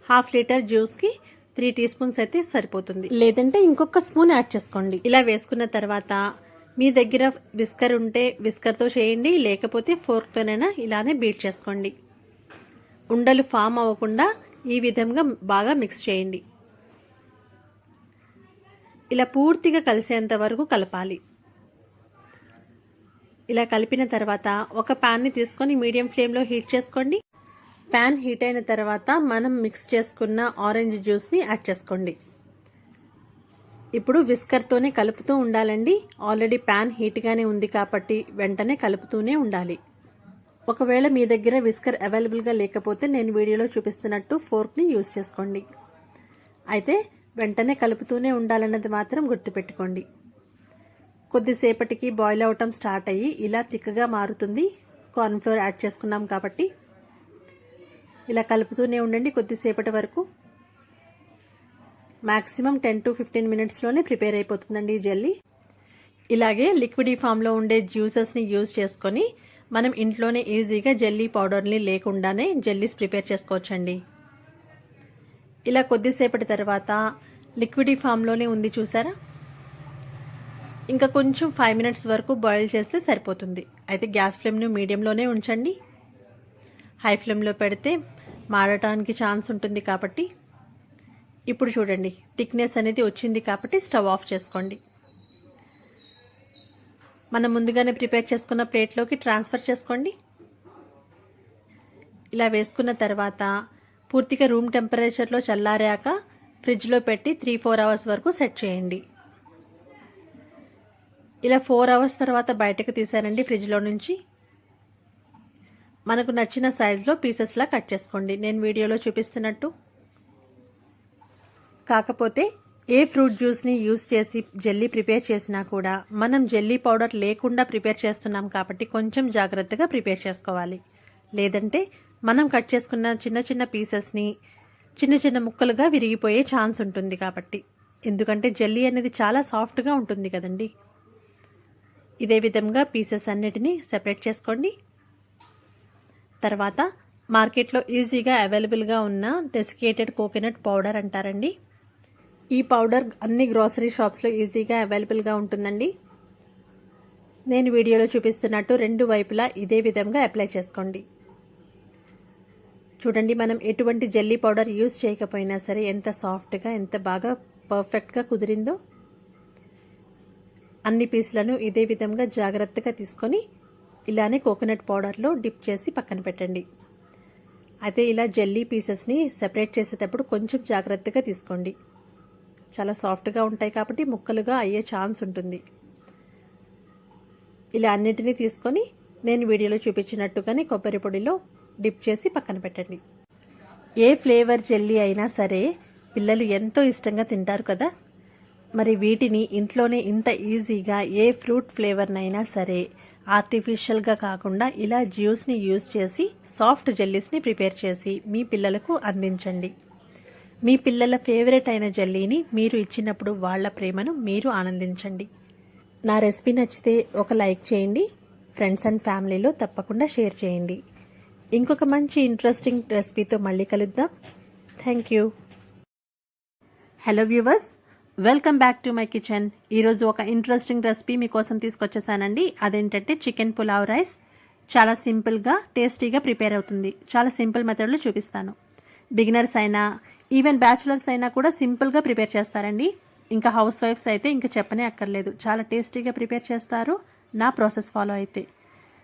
1/2 లీటర్ జ్యూస్కి 3 టీ స్పూన్స్ అయితే సరిపోతుంది, లేదంటే ఇంకొక స్పూన్ యాడ్ చేసుకోండి. ఇలా వేసుకున్న తర్వాత మీ దగ్గర విస్కర్ ఉంటే విస్కర్తో చేయండి, లేకపోతే ఫోర్క్తోనైనా ఇలానే బీట్ చేసుకోండి. ఉండలు ఫామ్ అవ్వకుండా ఈ విధంగా బాగా మిక్స్ చేయండి. ఇలా పూర్తిగా కలిసేంత వరకు కలపాలి. ఇలా కలిపిన తర్వాత ఒక ప్యాన్ని తీసుకొని మీడియం ఫ్లేమ్లో హీట్ చేసుకోండి. ప్యాన్ హీట్ అయిన తర్వాత మనం మిక్స్ చేసుకున్న ఆరెంజ్ జ్యూస్ని యాడ్ చేసుకోండి. ఇప్పుడు విస్కర్తోనే కలుపుతూ ఉండాలండి. ఆల్రెడీ ప్యాన్ హీట్గానే ఉంది కాబట్టి వెంటనే కలుపుతూనే ఉండాలి. ఒకవేళ మీ దగ్గర విస్కర్ అవైలబుల్గా లేకపోతే నేను వీడియోలో చూపిస్తున్నట్టు ఫోర్క్ని యూజ్ చేసుకోండి. అయితే వెంటనే కలుపుతూనే ఉండాలన్నది మాత్రం గుర్తుపెట్టుకోండి. కొద్దిసేపటికి బాయిల్ అవటం స్టార్ట్ అయ్యి ఇలా థిక్గా మారుతుంది. కార్న్ఫ్లోర్ యాడ్ చేసుకున్నాం కాబట్టి ఇలా కలుపుతూనే ఉండండి కొద్దిసేపటి వరకు. మ్యాక్సిమం 10 to 15 మినిట్స్లోనే ప్రిపేర్ అయిపోతుందండి ఈ జెల్లీ. ఇలాగే లిక్విడ్ ఫామ్లో ఉండే జ్యూసెస్ని యూజ్ చేసుకొని మనం ఇంట్లోనే ఈజీగా జెల్లీ పౌడర్ని లేకుండానే జెల్లీస్ ప్రిపేర్ చేసుకోవచ్చండి. ఇలా కొద్దిసేపటి తర్వాత లిక్విడ్ ఫామ్లోనే ఉంది చూసారా, ఇంకా కొంచెం 5 మినిట్స్ వరకు బాయిల్ చేస్తే సరిపోతుంది. అయితే గ్యాస్ ఫ్లేమ్ను మీడియంలోనే ఉంచండి. హై ఫ్లేమ్లో పెడితే మాడటానికి ఛాన్స్ ఉంటుంది కాబట్టి. ఇప్పుడు చూడండి, థిక్నెస్ అనేది వచ్చింది కాబట్టి స్టవ్ ఆఫ్ చేసుకోండి. మనం ముందుగానే ప్రిపేర్ చేసుకున్న ప్లేట్లోకి ట్రాన్స్ఫర్ చేసుకోండి. ఇలా వేసుకున్న తర్వాత పూర్తిగా రూమ్ టెంపరేచర్లో చల్లారాక ఫ్రిడ్జ్లో పెట్టి 3-4 అవర్స్ వరకు సెట్ చేయండి. ఇలా 4 అవర్స్ తర్వాత బయటకు తీసారండి ఫ్రిడ్జ్లో నుంచి. మనకు నచ్చిన సైజులో పీసెస్లా కట్ చేసుకోండి, నేను వీడియోలో చూపిస్తున్నట్టు. కాకపోతే ఏ ఫ్రూట్ జ్యూస్ని యూస్ చేసి జెల్లీ ప్రిపేర్ చేసినా కూడా మనం జెల్లీ పౌడర్ లేకుండా ప్రిపేర్ చేస్తున్నాం కాబట్టి కొంచెం జాగ్రత్తగా ప్రిపేర్ చేసుకోవాలి. లేదంటే మనం కట్ చేసుకున్న చిన్న చిన్న పీసెస్ని చిన్న చిన్న ముక్కలుగా విరిగిపోయే ఛాన్స్ ఉంటుంది కాబట్టి. ఎందుకంటే జెల్లీ అనేది చాలా సాఫ్ట్గా ఉంటుంది కదండి. ఇదే విధంగా పీసెస్ అన్నిటినీ సెపరేట్ చేసుకోండి. తర్వాత మార్కెట్లో ఈజీగా అవైలబుల్గా ఉన్న డెసికేటెడ్ కోకోనట్ పౌడర్ అంటారండి. ఈ పౌడర్ అన్ని గ్రోసరీ షాప్స్లో ఈజీగా అవైలబుల్గా ఉంటుందండి. నేను వీడియోలో చూపిస్తున్నట్టు 2 వైపులా ఇదే విధంగా అప్లై చేసుకోండి. చూడండి, మనం ఎటువంటి జెల్లీ పౌడర్ యూస్ చేయకపోయినా సరే ఎంత సాఫ్ట్గా ఎంత బాగా పర్ఫెక్ట్గా కుదిరిందో. అన్ని పీసులను ఇదే విధంగా జాగ్రత్తగా తీసుకొని ఇలానే కోకోనట్ పౌడర్లో డిప్ చేసి పక్కన పెట్టండి. అయితే ఇలా జెల్లీ పీసెస్ని సెపరేట్ చేసేటప్పుడు కొంచెం జాగ్రత్తగా తీసుకోండి. చాలా సాఫ్ట్గా ఉంటాయి కాబట్టి ముక్కలుగా అయ్యే ఛాన్స్ ఉంటుంది. ఇలా అన్నిటినీ తీసుకొని నేను వీడియోలో చూపించినట్టుగానే కొబ్బరి పొడిలో డిప్ చేసి పక్కన పెట్టండి. ఏ ఫ్లేవర్ జెల్లీ అయినా సరే పిల్లలు ఎంతో ఇష్టంగా తింటారు కదా. మరి వీటిని ఇంట్లోనే ఇంత ఈజీగా ఏ ఫ్రూట్ ఫ్లేవర్నైనా సరే ఆర్టిఫిషియల్గా కాకుండా ఇలా జ్యూస్ని యూజ్ చేసి సాఫ్ట్ జెల్లీస్ని ప్రిపేర్ చేసి మీ పిల్లలకు అందించండి. మీ పిల్లల ఫేవరెట్ అయిన జెల్లీని మీరు ఇచ్చినప్పుడు వాళ్ళ ప్రేమను మీరు ఆనందించండి. నా రెసిపీ నచ్చితే ఒక లైక్ చేయండి. ఫ్రెండ్స్ అండ్ ఫ్యామిలీలో తప్పకుండా షేర్ చేయండి. ఇంకొక మంచి ఇంట్రెస్టింగ్ రెసిపీతో మళ్ళీ కలుద్దాం. Thank you. Hello viewers, welcome back to my kitchen. ఈరోజు ఒక ఇంట్రెస్టింగ్ రెసిపీ మీకోసం తీసుకొచ్చేసానండి. అదేంటంటే చికెన్ పులావ్ రైస్. చాలా సింపుల్గా టేస్టీగా ప్రిపేర్ అవుతుంది. చాలా సింపుల్ మెథడ్లో చూపిస్తాను. బిగినర్స్ అయినా ఈవెన్ బ్యాచులర్స్ అయినా కూడా సింపుల్గా ప్రిపేర్ చేస్తారండి. ఇంకా హౌస్ వైఫ్స్ అయితే ఇంకా చెప్పనే అక్కర్లేదు, చాలా టేస్టీగా ప్రిపేర్ చేస్తారు నా ప్రాసెస్ ఫాలో అయితే.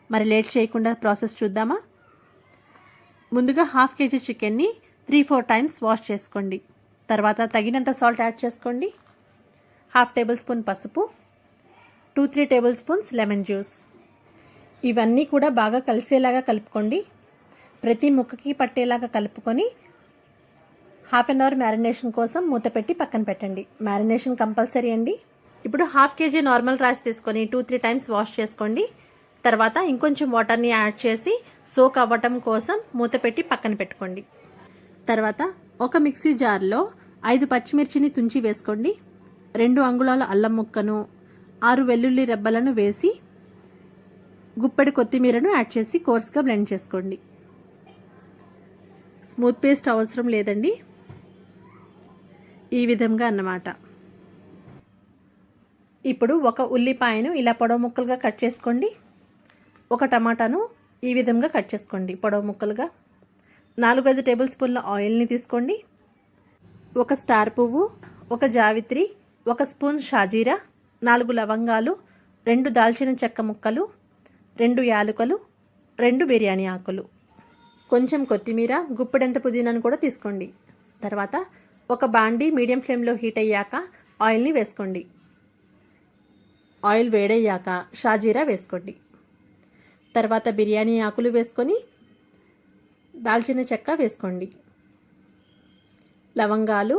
మరి లేట్ చేయకుండా ప్రాసెస్ చూద్దామా? ముందుగా 1/2 kg చికెన్ని 3-4 టైమ్స్ వాష్ చేసుకోండి. తర్వాత తగినంత సాల్ట్ యాడ్ చేసుకోండి. 1/2 టేబుల్ స్పూన్ పసుపు, 2-3 టేబుల్ స్పూన్స్ లెమన్ జ్యూస్. ఇవన్నీ కూడా బాగా కలిసేలాగా కలుపుకోండి. ప్రతి ముక్కకి పట్టేలాగా కలుపుకొని 1/2 అవర్ మ్యారినేషన్ కోసం మూత పెట్టి పక్కన పెట్టండి. మ్యారినేషన్ కంపల్సరీ అండి. ఇప్పుడు 1/2 kg నార్మల్ రైస్ తీసుకొని 2-3 టైమ్స్ వాష్ చేసుకోండి. తర్వాత ఇంకొంచెం వాటర్ని యాడ్ చేసి సోక్ అవ్వటం కోసం మూత పెట్టి పక్కన పెట్టుకోండి. తర్వాత ఒక మిక్సీ జార్లో 5 పచ్చిమిర్చిని తుంచి వేసుకోండి. 2 అంగుళాల అల్లం ముక్కను, 6 వెల్లుల్లి రెబ్బలను వేసి గుప్పెడు కొత్తిమీరను యాడ్ చేసి కోర్స్గా బ్లెండ్ చేసుకోండి. స్మూత్ పేస్ట్ అవసరం లేదండి, ఈ విధంగా అన్నమాట. ఇప్పుడు ఒక ఉల్లిపాయను ఇలా పొడవు ముక్కలుగా కట్ చేసుకోండి. ఒక టమాటాను ఈ విధంగా కట్ చేసుకోండి పొడవు ముక్కలుగా. 4-5 టేబుల్ స్పూన్ల ఆయిల్ని తీసుకోండి. ఒక స్టార్ పువ్వు, ఒక జావిత్రి, 1 స్పూన్ షాజీరా, 4 లవంగాలు, 2 దాల్చిన చెక్క ముక్కలు, 2 యాలకులు, 2 బిర్యానీ ఆకులు, కొంచెం కొత్తిమీర, గుప్పెడంత పుదీనాను కూడా తీసుకోండి. తర్వాత ఒక బాండీ మీడియం ఫ్లేమ్లో హీట్ అయ్యాక ఆయిల్ని వేసుకోండి. ఆయిల్ వేడయ్యాక షాజీరా వేసుకోండి. తర్వాత బిర్యానీ ఆకులు వేసుకొని దాల్చిన చెక్క వేసుకోండి. లవంగాలు,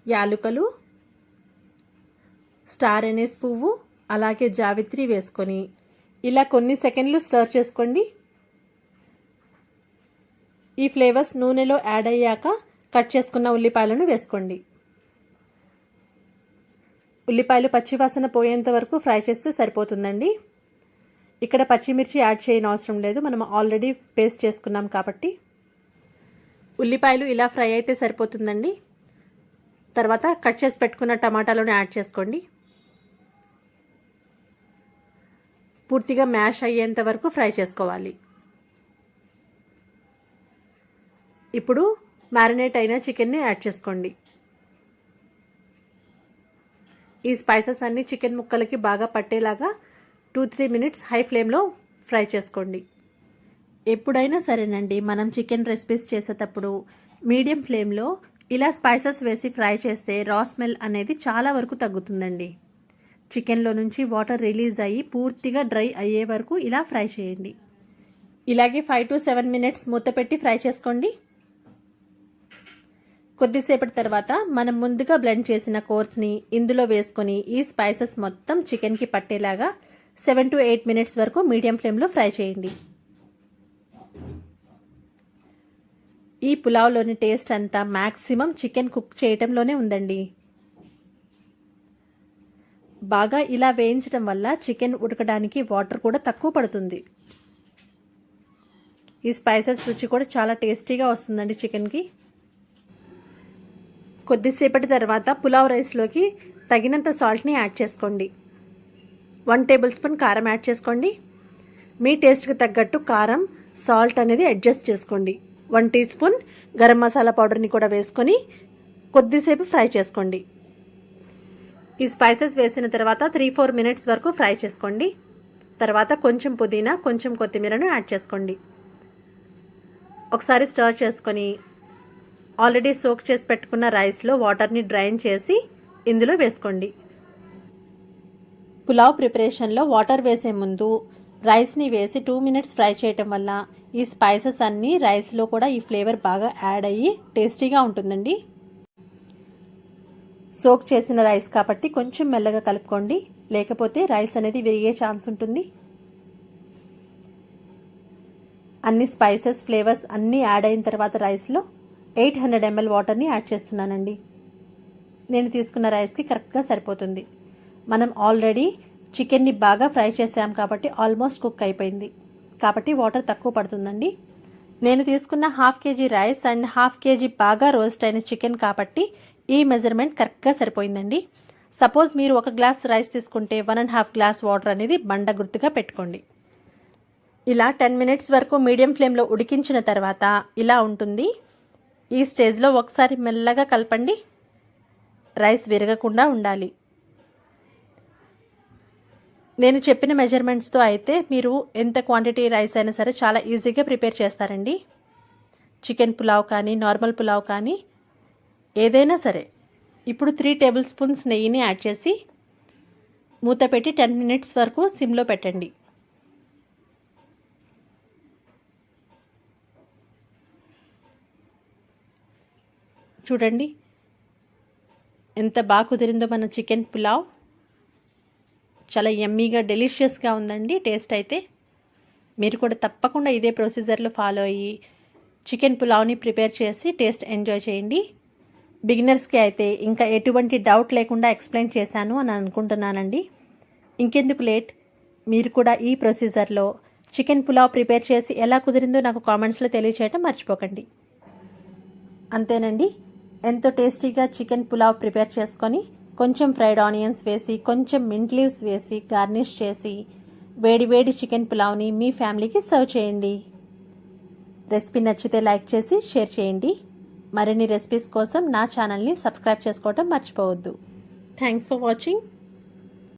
యాలకులు, స్టార్ ఎనీస్ పువ్వు, అలాగే జావిత్రి వేసుకొని ఇలా కొన్ని సెకండ్లు స్టర్ చేసుకోండి. ఈ ఫ్లేవర్స్ నూనెలో యాడ్ అయ్యాక కట్ చేసుకున్న ఉల్లిపాయలను వేసుకోండి. ఉల్లిపాయలు పచ్చివాసన పోయేంత వరకు ఫ్రై చేస్తే సరిపోతుందండి. ఇక్కడ పచ్చిమిర్చి యాడ్ చేయని అవసరం లేదు, మనం ఆల్రెడీ పేస్ట్ చేసుకున్నాం కాబట్టి. ఉల్లిపాయలు ఇలా ఫ్రై అయితే సరిపోతుందండి. తర్వాత కట్ చేసి పెట్టుకున్న టమాటాలను యాడ్ చేసుకోండి. పూర్తిగా మ్యాష్ అయ్యేంత వరకు ఫ్రై చేసుకోవాలి. ఇప్పుడు మ్యారినేట్ అయిన చికెన్ని యాడ్ చేసుకోండి. ఈ స్పైసెస్ అన్నీ చికెన్ ముక్కలకి బాగా పట్టేలాగా 2-3 మినిట్స్ హై ఫ్లేమ్లో ఫ్రై చేసుకోండి. ఎప్పుడైనా సరేనండి, మనం చికెన్ రెసిపీస్ చేసేటప్పుడు మీడియం ఫ్లేమ్లో ఇలా స్పైసెస్ వేసి ఫ్రై చేస్తే రా స్మెల్ అనేది చాలా వరకు తగ్గుతుందండి. చికెన్లో నుంచి వాటర్ రిలీజ్ అయ్యి పూర్తిగా డ్రై అయ్యే వరకు ఇలా ఫ్రై చేయండి. ఇలాగే 5 to 7 మినిట్స్ మూత పెట్టి ఫ్రై చేసుకోండి. కొద్దిసేపటి తర్వాత మనం ముందుగా బ్లెండ్ చేసిన కోర్స్ని ఇందులో వేసుకొని ఈ స్పైసెస్ మొత్తం చికెన్కి పట్టేలాగా 7 to 8 మినిట్స్ వరకు మీడియం ఫ్లేమ్లో ఫ్రై చేయండి. ఈ పులావ్లోని టేస్ట్ అంతా మ్యాక్సిమం చికెన్ కుక్ చేయటంలోనే ఉందండి. బాగా ఇలా వేయించడం వల్ల చికెన్ ఉడకడానికి వాటర్ కూడా తక్కువ పడుతుంది. ఈ స్పైసెస్ రుచి కూడా చాలా టేస్టీగా వస్తుందండి చికెన్కి. కొద్దిసేపటి తర్వాత పులావ్ రైస్లోకి తగినంత సాల్ట్ని యాడ్ చేసుకోండి. 1 టేబుల్ స్పూన్ కారం యాడ్ చేసుకోండి. మీ టేస్ట్కి తగ్గట్టు కారం, సాల్ట్ అనేది అడ్జస్ట్ చేసుకోండి. 1 టీ స్పూన్ గరం మసాలా పౌడర్ని కూడా వేసుకొని కొద్దిసేపు ఫ్రై చేసుకోండి. ఈ స్పైసెస్ వేసిన తర్వాత 3-4 మినిట్స్ వరకు ఫ్రై చేసుకోండి. తర్వాత కొంచెం పుదీనా, కొంచెం కొత్తిమీరను యాడ్ చేసుకోండి. ఒకసారి స్టర్ చేసుకొని ఆల్రెడీ సోక్ చేసి పెట్టుకున్న రైస్లో వాటర్ని డ్రైన్ చేసి ఇందులో వేసుకోండి. పులావ్ ప్రిపరేషన్లో వాటర్ వేసే ముందు రైస్ని వేసి 2 మినిట్స్ ఫ్రై చేయటం వల్ల ఈ స్పైసెస్ అన్నీ రైస్లో కూడా ఈ ఫ్లేవర్ బాగా యాడ్ అయ్యి టేస్టీగా ఉంటుందండి. సోక్ చేసిన రైస్ కాబట్టి కొంచెం మెల్లగా కలుపుకోండి, లేకపోతే రైస్ అనేది విరిగే ఛాన్స్ ఉంటుంది. అన్ని స్పైసెస్, ఫ్లేవర్స్ అన్నీ యాడ్ అయిన తర్వాత రైస్లో 800 ml వాటర్ని యాడ్ చేస్తున్నానండి. నేను తీసుకున్న రైస్కి కరెక్ట్గా సరిపోతుంది. మనం ఆల్రెడీ చికెన్ని బాగా ఫ్రై చేసాం కాబట్టి ఆల్మోస్ట్ కుక్ అయిపోయింది, కాబట్టి వాటర్ తక్కువ పడుతుందండి. నేను తీసుకున్న 1/2 kg రైస్ అండ్ 1/2 kg బాగా రోస్ట్ అయిన చికెన్ కాబట్టి ఈ మెజర్మెంట్ కరెక్ట్గా సరిపోయిందండి. సపోజ్ మీరు 1 గ్లాస్ రైస్ తీసుకుంటే 1.5 గ్లాస్ వాటర్ అనేది బండ గుర్తుగా పెట్టుకోండి. ఇలా 10 మినిట్స్ వరకు మీడియం ఫ్లేమ్లో ఉడికించిన తర్వాత ఇలా ఉంటుంది. ఈ స్టేజ్లో ఒకసారి మెల్లగా కలపండి. రైస్ విరగకుండా ఉండాలి. నేను చెప్పిన మెజర్మెంట్స్తో అయితే మీరు ఎంత క్వాంటిటీ రైస్ అయినా సరే చాలా ఈజీగా ప్రిపేర్ చేస్తారండి. చికెన్ పులావ్ కానీ, నార్మల్ పులావ్ కానీ, ఏదైనా సరే. ఇప్పుడు 3 టేబుల్ స్పూన్స్ నెయ్యిని యాడ్ చేసి మూత పెట్టి 10 మినిట్స్ వరకు సిమ్లో పెట్టండి. చూడండి ఎంత బాగా కుదిరిందో మన చికెన్ పులావ్. చాలా యమ్మీగా, డెలిషియస్గా ఉందండి టేస్ట్ అయితే. మీరు కూడా తప్పకుండా ఇదే ప్రొసీజర్లో ఫాలో అయ్యి చికెన్ పులావ్ని ప్రిపేర్ చేసి టేస్ట్ ఎంజాయ్ చేయండి. బిగినర్స్కి అయితే ఇంకా ఎటువంటి డౌట్ లేకుండా ఎక్స్ప్లెయిన్ చేశాను అని అనుకుంటున్నానండి. ఇంకెందుకు లేట్, మీరు కూడా ఈ ప్రొసీజర్లో చికెన్ పులావ్ ప్రిపేర్ చేసి ఎలా కుదిరిందో నాకు కామెంట్స్లో తెలియచేయడం మర్చిపోకండి. అంతేనండి, ఎంతో టేస్టీగా చికెన్ పులావ్ ప్రిపేర్ చేసుకొని కొంచెం ఫ్రైడ్ ఆనియన్స్ వేసి, కొంచెం మింట్ లీవ్స్ వేసి గార్నిష్ చేసి వేడి వేడి చికెన్ పులావ్ని మీ ఫ్యామిలీకి సర్వ్ చేయండి. రెసిపీ నచ్చితే లైక్ చేసి షేర్ చేయండి. మరిన్ని రెసిపీస్ కోసం నా ఛానల్ని సబ్స్క్రైబ్ చేసుకోవడం మర్చిపోవద్దు. Thanks for watching.